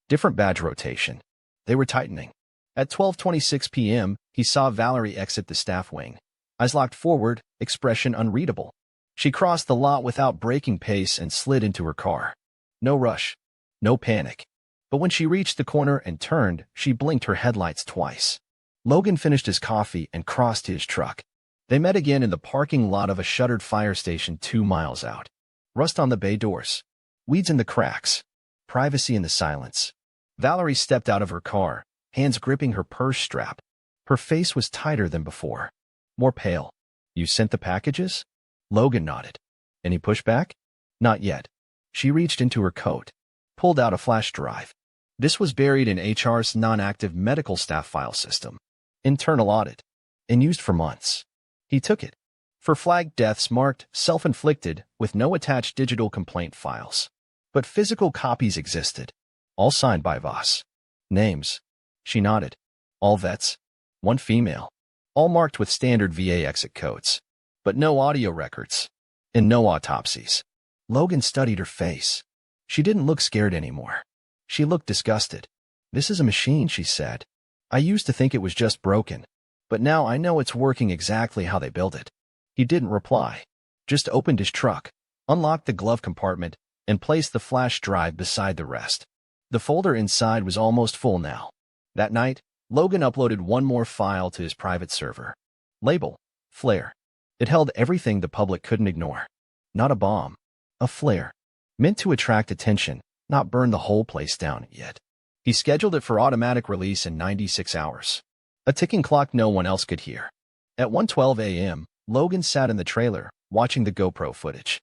Different badge rotation. They were tightening. At 12:26 p.m., he saw Valerie exit the staff wing. Eyes locked forward, expression unreadable. She crossed the lot without breaking pace and slid into her car. No rush. No panic. But when she reached the corner and turned, she blinked her headlights twice. Logan finished his coffee and crossed his truck. They met again in the parking lot of a shuttered fire station 2 miles out. Rust on the bay doors. Weeds in the cracks. Privacy in the silence. Valerie stepped out of her car, hands gripping her purse strap. Her face was tighter than before. More pale. You sent the packages? Logan nodded. Any pushback? Not yet. She reached into her coat, pulled out a flash drive. This was buried in HR's non-active medical staff file system. Internal audit. And used for months. He took it. For flagged deaths marked self-inflicted with no attached digital complaint files. But physical copies existed. All signed by Voss. Names. She nodded. All vets. One female. All marked with standard VA exit codes. But no audio records. And no autopsies. Logan studied her face. She didn't look scared anymore. She looked disgusted. This is a machine, she said. I used to think it was just broken. But now I know it's working exactly how they built it. He didn't reply. Just opened his truck, unlocked the glove compartment, and placed the flash drive beside the rest. The folder inside was almost full now. That night, Logan uploaded one more file to his private server. Label. Flare. It held everything the public couldn't ignore. Not a bomb. A flare. Meant to attract attention, not burn the whole place down yet. He scheduled it for automatic release in 96 hours. A ticking clock no one else could hear. At 1:12 a.m., Logan sat in the trailer, watching the GoPro footage.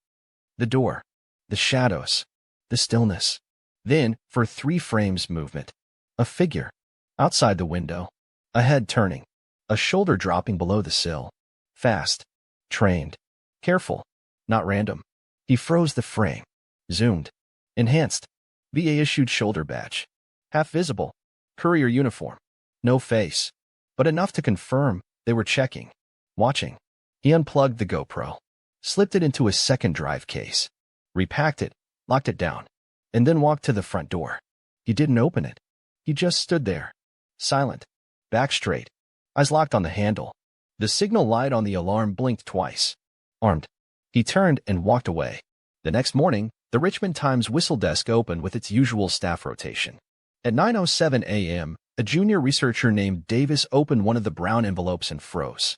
The door. The shadows. The stillness. Then, for 3 frames movement. A figure. Outside the window. A head turning. A shoulder dropping below the sill. Fast. Trained. Careful. Not random. He froze the frame. Zoomed. Enhanced. VA-issued shoulder badge. Half visible. Courier uniform. No face. But enough to confirm they were checking. Watching. He unplugged the GoPro. Slipped it into a second drive case. Repacked it. Locked it down. And then walked to the front door. He didn't open it. He just stood there. Silent. Back straight. Eyes locked on the handle. The signal light on the alarm blinked twice. Armed. He turned and walked away. The next morning, the Richmond Times whistle desk opened with its usual staff rotation. At 9:07 a.m., a junior researcher named Davis opened one of the brown envelopes and froze.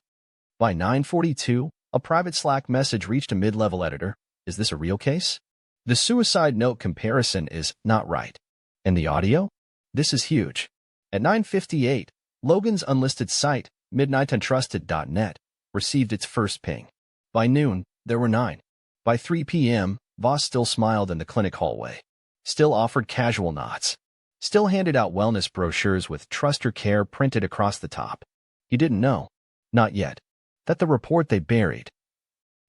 By 9:42, a private Slack message reached a mid-level editor. Is this a real case? The suicide note comparison is not right. And the audio? This is huge. At 9:58, Logan's unlisted site, midnightuntrusted.net, received its first ping. By noon, there were 9. By 3 p.m., Voss still smiled in the clinic hallway. Still offered casual nods. Still handed out wellness brochures with Trust Your Care printed across the top. He didn't know, not yet, that the report they buried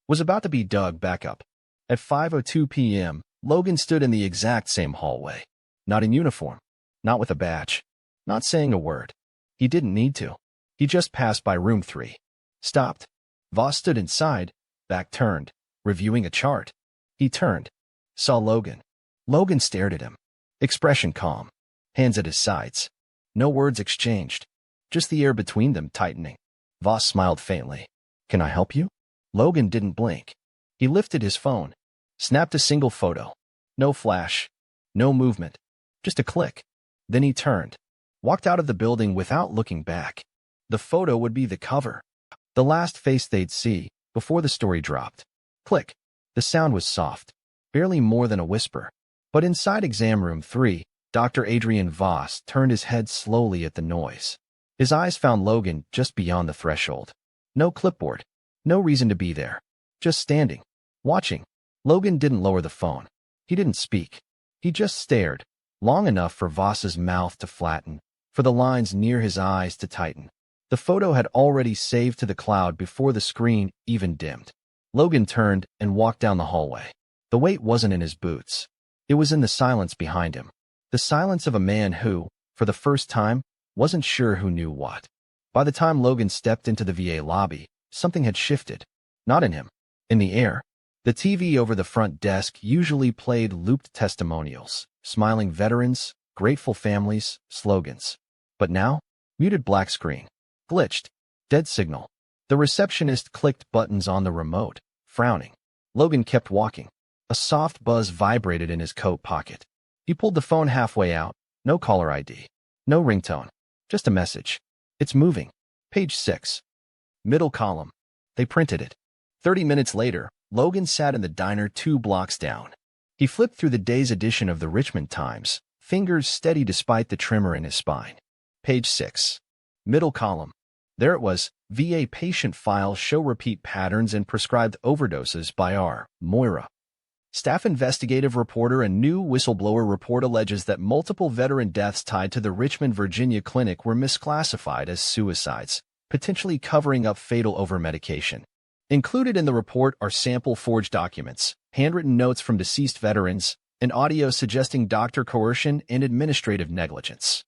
was about to be dug back up. At 5:02 p.m., Logan stood in the exact same hallway. Not in uniform. Not with a badge. Not saying a word. He didn't need to. He just passed by room 3. Stopped. Voss stood inside, back turned, reviewing a chart. He turned. Saw Logan. Logan stared at him. Expression calm. Hands at his sides. No words exchanged. Just the air between them tightening. Voss smiled faintly. Can I help you? Logan didn't blink. He lifted his phone. Snapped a single photo. No flash. No movement. Just a click. Then he turned. Walked out of the building without looking back. The photo would be the cover. The last face they'd see before the story dropped. Click. The sound was soft. Barely more than a whisper. But inside exam room 3, Dr. Adrian Voss turned his head slowly at the noise. His eyes found Logan just beyond the threshold. No clipboard. No reason to be there. Just standing. Watching. Logan didn't lower the phone. He didn't speak. He just stared. Long enough for Voss's mouth to flatten. For the lines near his eyes to tighten. The photo had already saved to the cloud before the screen even dimmed. Logan turned and walked down the hallway. The weight wasn't in his boots. It was in the silence behind him. The silence of a man who, for the first time, wasn't sure who knew what. By the time Logan stepped into the VA lobby, something had shifted. Not in him. In the air. The TV over the front desk usually played looped testimonials, smiling veterans, grateful families, slogans. But now, muted black screen. Glitched. Dead signal. The receptionist clicked buttons on the remote, frowning. Logan kept walking. A soft buzz vibrated in his coat pocket. He pulled the phone halfway out. No caller ID. No ringtone. Just a message. It's moving. Page 6. Middle column. They printed it. 30 minutes later, Logan sat in the diner 2 blocks down. He flipped through the day's edition of the Richmond Times, fingers steady despite the tremor in his spine. Page 6. Middle column. There it was. VA patient files show repeat patterns and prescribed overdoses by R. Moira. Staff investigative reporter and new whistleblower report alleges that multiple veteran deaths tied to the Richmond, Virginia clinic were misclassified as suicides, potentially covering up fatal overmedication. Included in the report are sample forged documents, handwritten notes from deceased veterans, and audio suggesting doctor coercion and administrative negligence.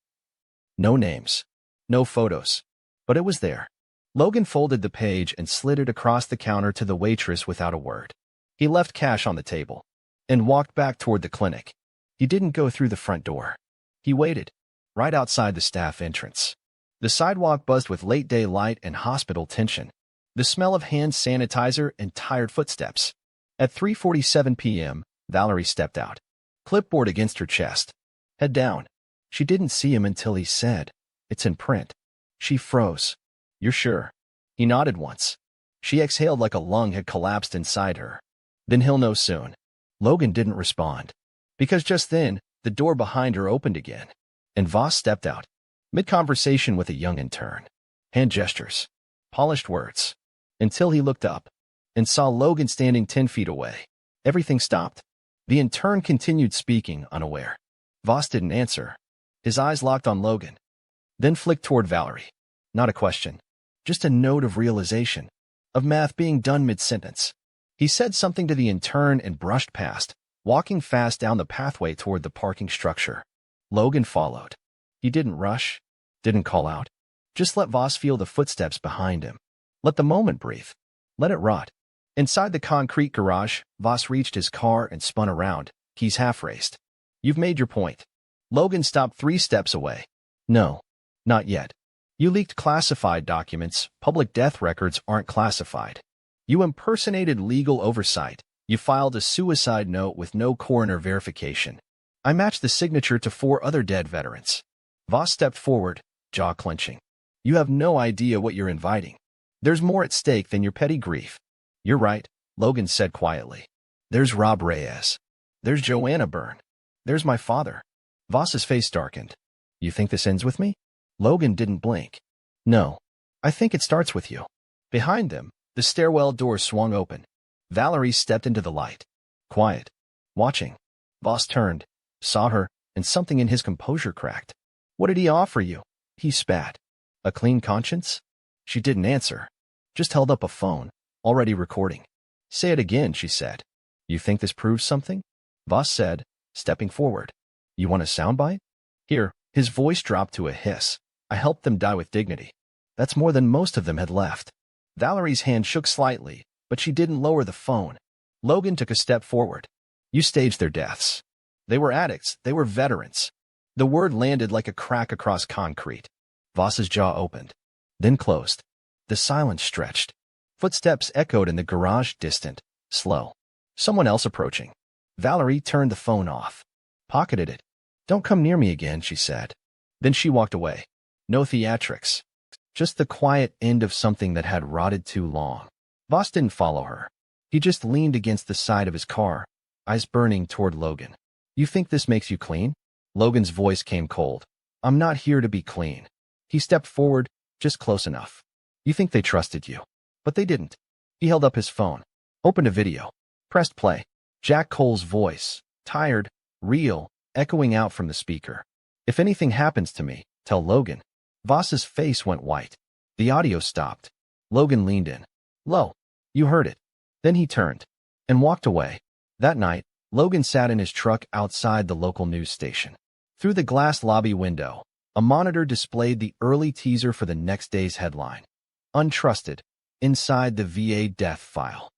No names. No photos. But it was there. Logan folded the page and slid it across the counter to the waitress without a word. He left cash on the table and walked back toward the clinic. He didn't go through the front door. He waited, right outside the staff entrance. The sidewalk buzzed with late-day light and hospital tension. The smell of hand sanitizer and tired footsteps. At 3:47 p.m., Valerie stepped out. Clipboard against her chest. Head down. She didn't see him until he said, "It's in print." She froze. "You're sure?" He nodded once. She exhaled like a lung had collapsed inside her. "Then he'll know soon." Logan didn't respond. Because just then, the door behind her opened again, and Voss stepped out, mid-conversation with a young intern. Hand gestures. Polished words. Until he looked up and saw Logan standing 10 feet away. Everything stopped. The intern continued speaking, unaware. Voss didn't answer. His eyes locked on Logan, then flicked toward Valerie. Not a question. Just a note of realization. Of math being done mid-sentence. He said something to the intern and brushed past, walking fast down the pathway toward the parking structure. Logan followed. He didn't rush, didn't call out. Just let Voss feel the footsteps behind him. Let the moment breathe. Let it rot. Inside the concrete garage, Voss reached his car and spun around, keys half-raised. "You've made your point." Logan stopped 3 steps away. "No, not yet. You leaked classified documents. Public death records aren't classified. You impersonated legal oversight. You filed a suicide note with no coroner verification. I matched the signature to 4 other dead veterans." Voss stepped forward, jaw clenching. "You have no idea what you're inviting. There's more at stake than your petty grief." "You're right," Logan said quietly. "There's Rob Reyes. There's Joanna Byrne. There's my father." Voss's face darkened. "You think this ends with me?" Logan didn't blink. "No. I think it starts with you." Behind them, the stairwell door swung open. Valerie stepped into the light. Quiet. Watching. Voss turned, saw her, and something in his composure cracked. "What did he offer you?" He spat. "A clean conscience?" She didn't answer. Just held up a phone, already recording. "Say it again," she said. "You think this proves something?" Voss said, stepping forward. "You want a soundbite?" "Here." His voice dropped to a hiss. "I helped them die with dignity." That's more than most of them had left. Valerie's hand shook slightly, but she didn't lower the phone. Logan took a step forward. "You staged their deaths. They were addicts. They were veterans." The word landed like a crack across concrete. Voss's jaw opened, then closed. The silence stretched. Footsteps echoed in the garage, distant, slow. Someone else approaching. Valerie turned the phone off. Pocketed it. "Don't come near me again," she said. Then she walked away. No theatrics. Just the quiet end of something that had rotted too long. Voss didn't follow her. He just leaned against the side of his car, eyes burning toward Logan. "You think this makes you clean?" Logan's voice came cold. "I'm not here to be clean." He stepped forward, just close enough. "You think they trusted you. But they didn't." He held up his phone, opened a video, pressed play. Jack Cole's voice, tired, real, echoing out from the speaker. "If anything happens to me, tell Logan." Voss's face went white. The audio stopped. Logan leaned in. "Lo, you heard it. Then he turned and walked away. That night, Logan sat in his truck outside the local news station. Through the glass lobby window, a monitor displayed the early teaser for the next day's headline. Untrusted, inside the VA death file.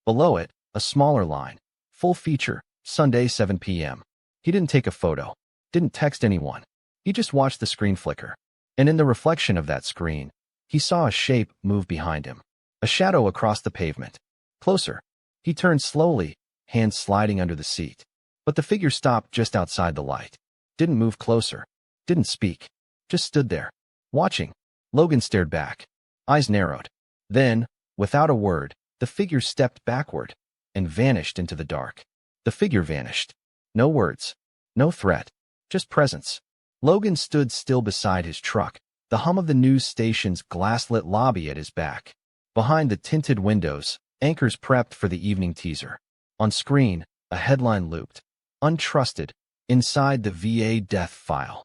Below it, a smaller line. Full feature, Sunday 7 p.m. He didn't take a photo, didn't text anyone. He just watched the screen flicker. And in the reflection of that screen, he saw a shape move behind him. A shadow across the pavement. Closer. He turned slowly, hands sliding under the seat. But the figure stopped just outside the light. Didn't move closer. Didn't speak. Just stood there. Watching. Logan stared back. Eyes narrowed. Then, without a word, the figure stepped backward and vanished into the dark. The figure vanished. No words. No threat. Just presence. Logan stood still beside his truck, the hum of the news station's glass-lit lobby at his back. Behind the tinted windows, anchors prepped for the evening teaser. On screen, a headline looped. Untrusted, inside the VA death file.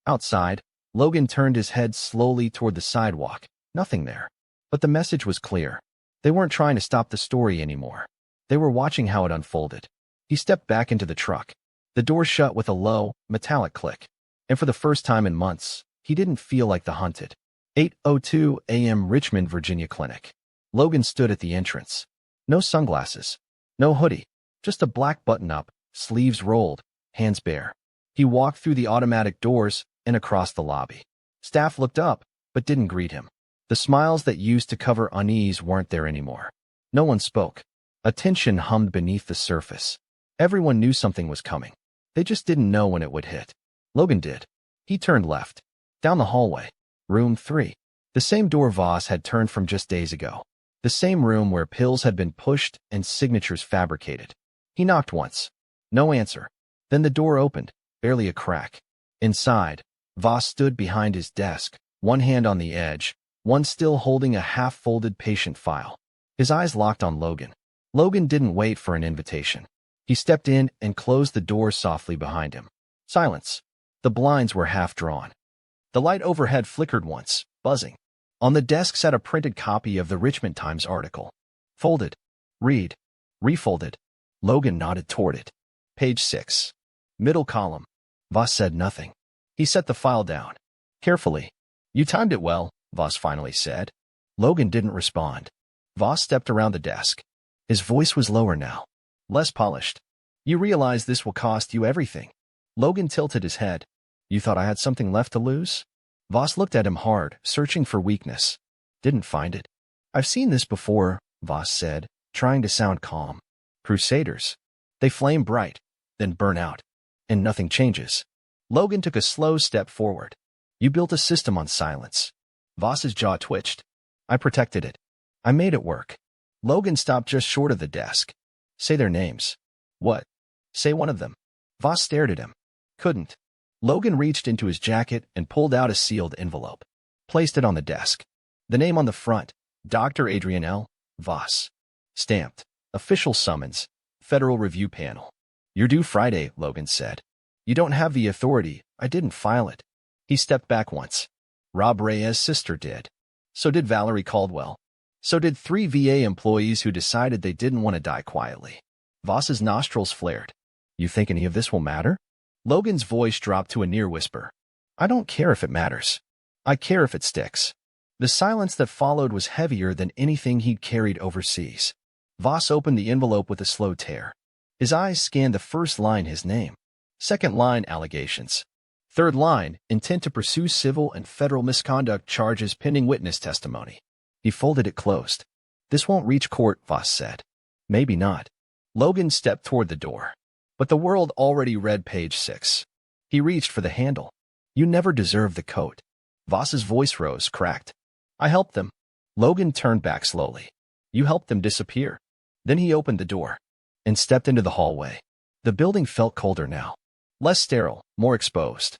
Outside, Logan turned his head slowly toward the sidewalk. Nothing there. But the message was clear. They weren't trying to stop the story anymore. They were watching how it unfolded. He stepped back into the truck. The door shut with a low, metallic click. And for the first time in months, he didn't feel like the hunted. 8:02 a.m. Richmond, Virginia clinic. Logan stood at the entrance. No sunglasses. No hoodie. Just a black button-up, sleeves rolled, hands bare. He walked through the automatic doors and across the lobby. Staff looked up, but didn't greet him. The smiles that used to cover unease weren't there anymore. No one spoke. A tension hummed beneath the surface. Everyone knew something was coming. They just didn't know when it would hit. Logan did. He turned left. Down the hallway. Room 3. The same door Voss had turned from just days ago. The same room where pills had been pushed and signatures fabricated. He knocked once. No answer. Then the door opened, barely a crack. Inside, Voss stood behind his desk, one hand on the edge, one still holding a half-folded patient file. His eyes locked on Logan. Logan didn't wait for an invitation. He stepped in and closed the door softly behind him. Silence. The blinds were half drawn. The light overhead flickered once, buzzing. On the desk sat a printed copy of the Richmond Times article. Folded. Read. Refolded. Logan nodded toward it. Page 6. Middle column. Voss said nothing. He set the file down. Carefully. You timed it well, Voss finally said. Logan didn't respond. Voss stepped around the desk. His voice was lower now. Less polished. You realize this will cost you everything. Logan tilted his head. You thought I had something left to lose? Voss looked at him hard, searching for weakness. Didn't find it. I've seen this before, Voss said, trying to sound calm. Crusaders. They flame bright, then burn out. And nothing changes. Logan took a slow step forward. You built a system on silence. Voss's jaw twitched. I protected it. I made it work. Logan stopped just short of the desk. Say their names. What? Say one of them. Voss stared at him. Couldn't. Logan reached into his jacket and pulled out a sealed envelope. Placed it on the desk. The name on the front, Dr. Adrian L. Voss. Stamped. Official summons. Federal Review Panel. You're due Friday, Logan said. You don't have the authority. I didn't file it. He stepped back once. Rob Reyes' sister did. So did Valerie Caldwell. So did 3 VA employees who decided they didn't want to die quietly. Voss's nostrils flared. You think any of this will matter? Logan's voice dropped to a near whisper. I don't care if it matters. I care if it sticks. The silence that followed was heavier than anything he'd carried overseas. Voss opened the envelope with a slow tear. His eyes scanned the first line, his name. Second line, allegations. Third line, intent to pursue civil and federal misconduct charges pending witness testimony. He folded it closed. This won't reach court, Voss said. Maybe not. Logan stepped toward the door. But the world already read page 6. He reached for the handle. You never deserved the coat. Voss's voice rose, cracked. I helped them. Logan turned back slowly. You helped them disappear. Then he opened the door and stepped into the hallway. The building felt colder now. Less sterile, more exposed.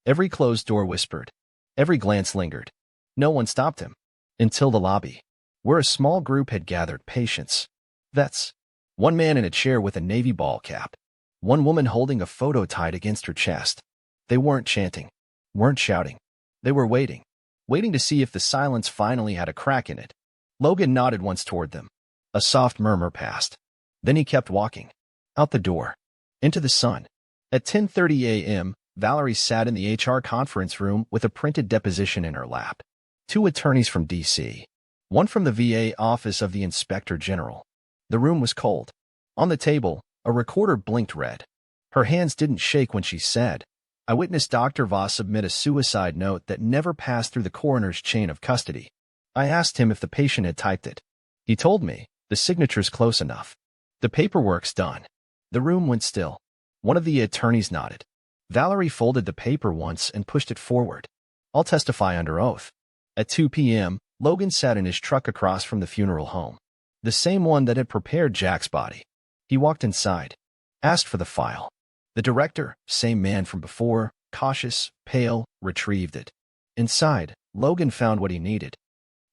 Every closed door whispered. Every glance lingered. No one stopped him. Until the lobby, where a small group had gathered, patients. Vets. One man in a chair with a navy ball cap. One woman holding a photo tied against her chest. They weren't chanting, weren't shouting. They were waiting. Waiting to see if the silence finally had a crack in it. Logan nodded once toward them. A soft murmur passed. Then he kept walking. Out the door. Into the sun. At 10:30 a.m., Valerie sat in the HR conference room with a printed deposition in her lap. Two attorneys from D.C. One from the VA Office of the Inspector General. The room was cold. On the table, a recorder blinked red. Her hands didn't shake when she said, "I witnessed Dr. Voss submit a suicide note that never passed through the coroner's chain of custody. I asked him if the patient had typed it. He told me, the signature's close enough. The paperwork's done." The room went still. One of the attorneys nodded. Valerie folded the paper once and pushed it forward. "I'll testify under oath." At 2 p.m., Logan sat in his truck across from the funeral home. The same one that had prepared Jack's body. He walked inside. Asked for the file. The director, same man from before, cautious, pale, retrieved it. Inside, Logan found what he needed.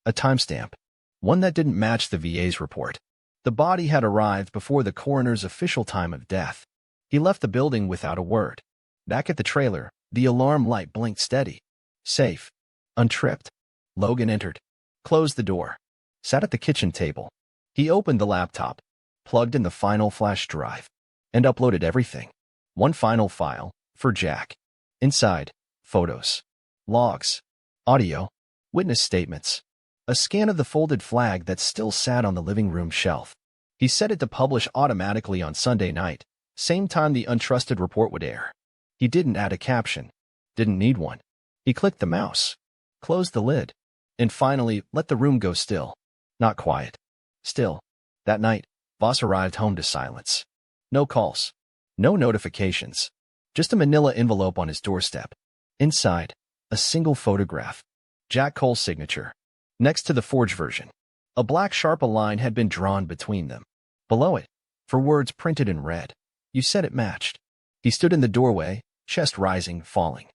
A timestamp. One that didn't match the VA's report. The body had arrived before the coroner's official time of death. He left the building without a word. Back at the trailer, the alarm light blinked steady. Safe. Untripped. Logan entered. Closed the door. Sat at the kitchen table. He opened the laptop, plugged in the final flash drive, and uploaded everything. One final file, for Jack. Inside, photos, logs, audio, witness statements. A scan of the folded flag that still sat on the living room shelf. He set it to publish automatically on Sunday night, same time the untrusted report would air. He didn't add a caption. Didn't need one. He clicked the mouse, closed the lid, and finally let the room go still. Not quiet. Still. That night, Voss arrived home to silence. No calls. No notifications. Just a manila envelope on his doorstep. Inside, a single photograph. Jack Cole's signature. Next to the forged version. A black Sharpa line had been drawn between them. Below it, for words printed in red. You said it matched. He stood in the doorway, chest rising, falling.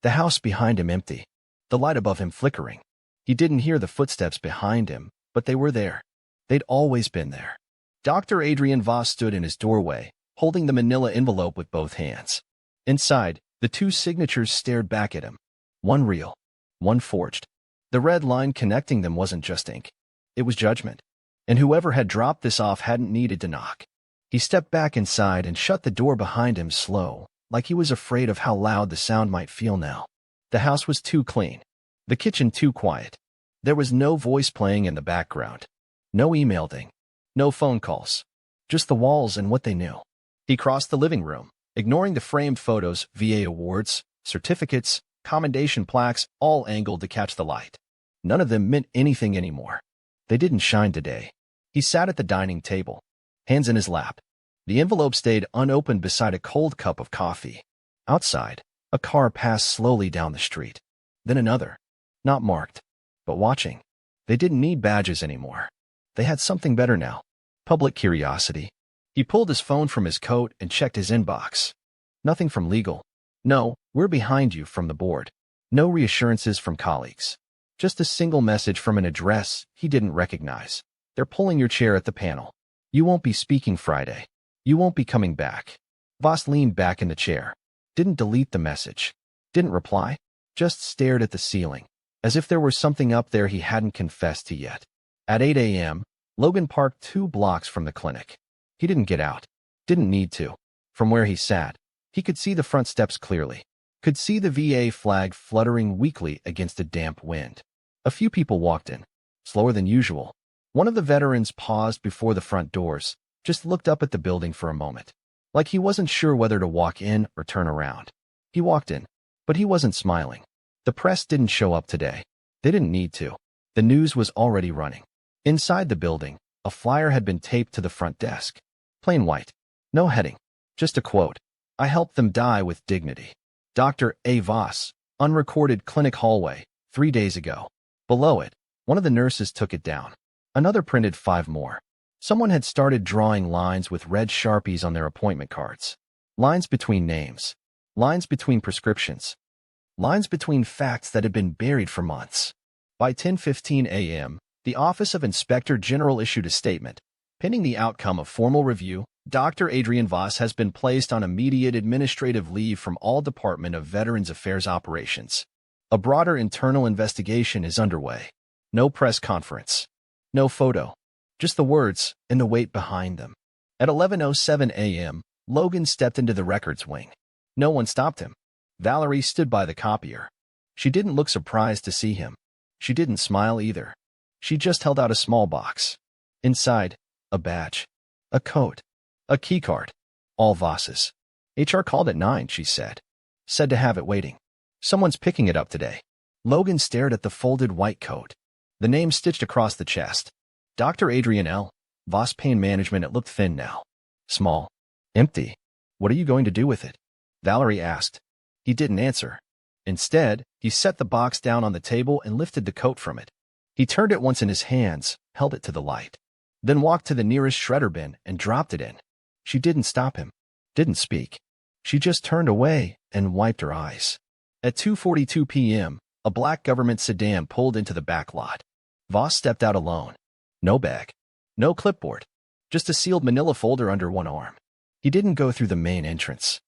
The house behind him empty. The light above him flickering. He didn't hear the footsteps behind him, but they were there. They'd always been there. Dr. Adrian Voss stood in his doorway, holding the manila envelope with both hands. Inside, the two signatures stared back at him. One real, one forged. The red line connecting them wasn't just ink. It was judgment. And whoever had dropped this off hadn't needed to knock. He stepped back inside and shut the door behind him slow, like he was afraid of how loud the sound might feel now. The house was too clean. The kitchen too quiet. There was no voice playing in the background. No email ding. No phone calls. Just the walls and what they knew. He crossed the living room, ignoring the framed photos, VA awards, certificates, commendation plaques, all angled to catch the light. None of them meant anything anymore. They didn't shine today. He sat at the dining table, hands in his lap. The envelope stayed unopened beside a cold cup of coffee. Outside, a car passed slowly down the street. Then another. Not marked, but watching. They didn't need badges anymore. They had something better now. Public curiosity. He pulled his phone from his coat and checked his inbox. Nothing from legal. No, we're behind you from the board. No reassurances from colleagues. Just a single message from an address he didn't recognize. They're pulling your chair at the panel. You won't be speaking Friday. You won't be coming back. Voss leaned back in the chair. Didn't delete the message. Didn't reply. Just stared at the ceiling, as if there were something up there he hadn't confessed to yet. At 8 a.m., Logan parked 2 blocks from the clinic. He didn't get out. Didn't need to. From where he sat, he could see the front steps clearly. Could see the VA flag fluttering weakly against a damp wind. A few people walked in, slower than usual. One of the veterans paused before the front doors, just looked up at the building for a moment, like he wasn't sure whether to walk in or turn around. He walked in, but he wasn't smiling. The press didn't show up today. They didn't need to. The news was already running. Inside the building, a flyer had been taped to the front desk. Plain white. No heading. Just a quote. I helped them die with dignity. Dr. A. Voss, unrecorded clinic hallway, 3 days ago. Below it, one of the nurses took it down. Another printed 5 more. Someone had started drawing lines with red Sharpies on their appointment cards. Lines between names. Lines between prescriptions. Lines between facts that had been buried for months. By 10:15 a.m., the Office of Inspector General issued a statement. Pending the outcome of formal review, Dr. Adrian Voss has been placed on immediate administrative leave from all Department of Veterans Affairs operations. A broader internal investigation is underway. No press conference. No photo. Just the words and the weight behind them. At 11:07 a.m., Logan stepped into the records wing. No one stopped him. Valerie stood by the copier. She didn't look surprised to see him. She didn't smile either. She just held out a small box. Inside, a badge, a coat, a keycard, all Voss's. HR called at 9, she said. Said to have it waiting. Someone's picking it up today. Logan stared at the folded white coat. The name stitched across the chest. Dr. Adrian L. Voss Pain Management. It looked thin now. Small. Empty. What are you going to do with it? Valerie asked. He didn't answer. Instead, he set the box down on the table and lifted the coat from it. He turned it once in his hands, held it to the light, then walked to the nearest shredder bin and dropped it in. She didn't stop him, didn't speak. She just turned away and wiped her eyes. At 2:42 p.m., a black government sedan pulled into the back lot. Voss stepped out alone. No bag, no clipboard, just a sealed manila folder under one arm. He didn't go through the main entrance.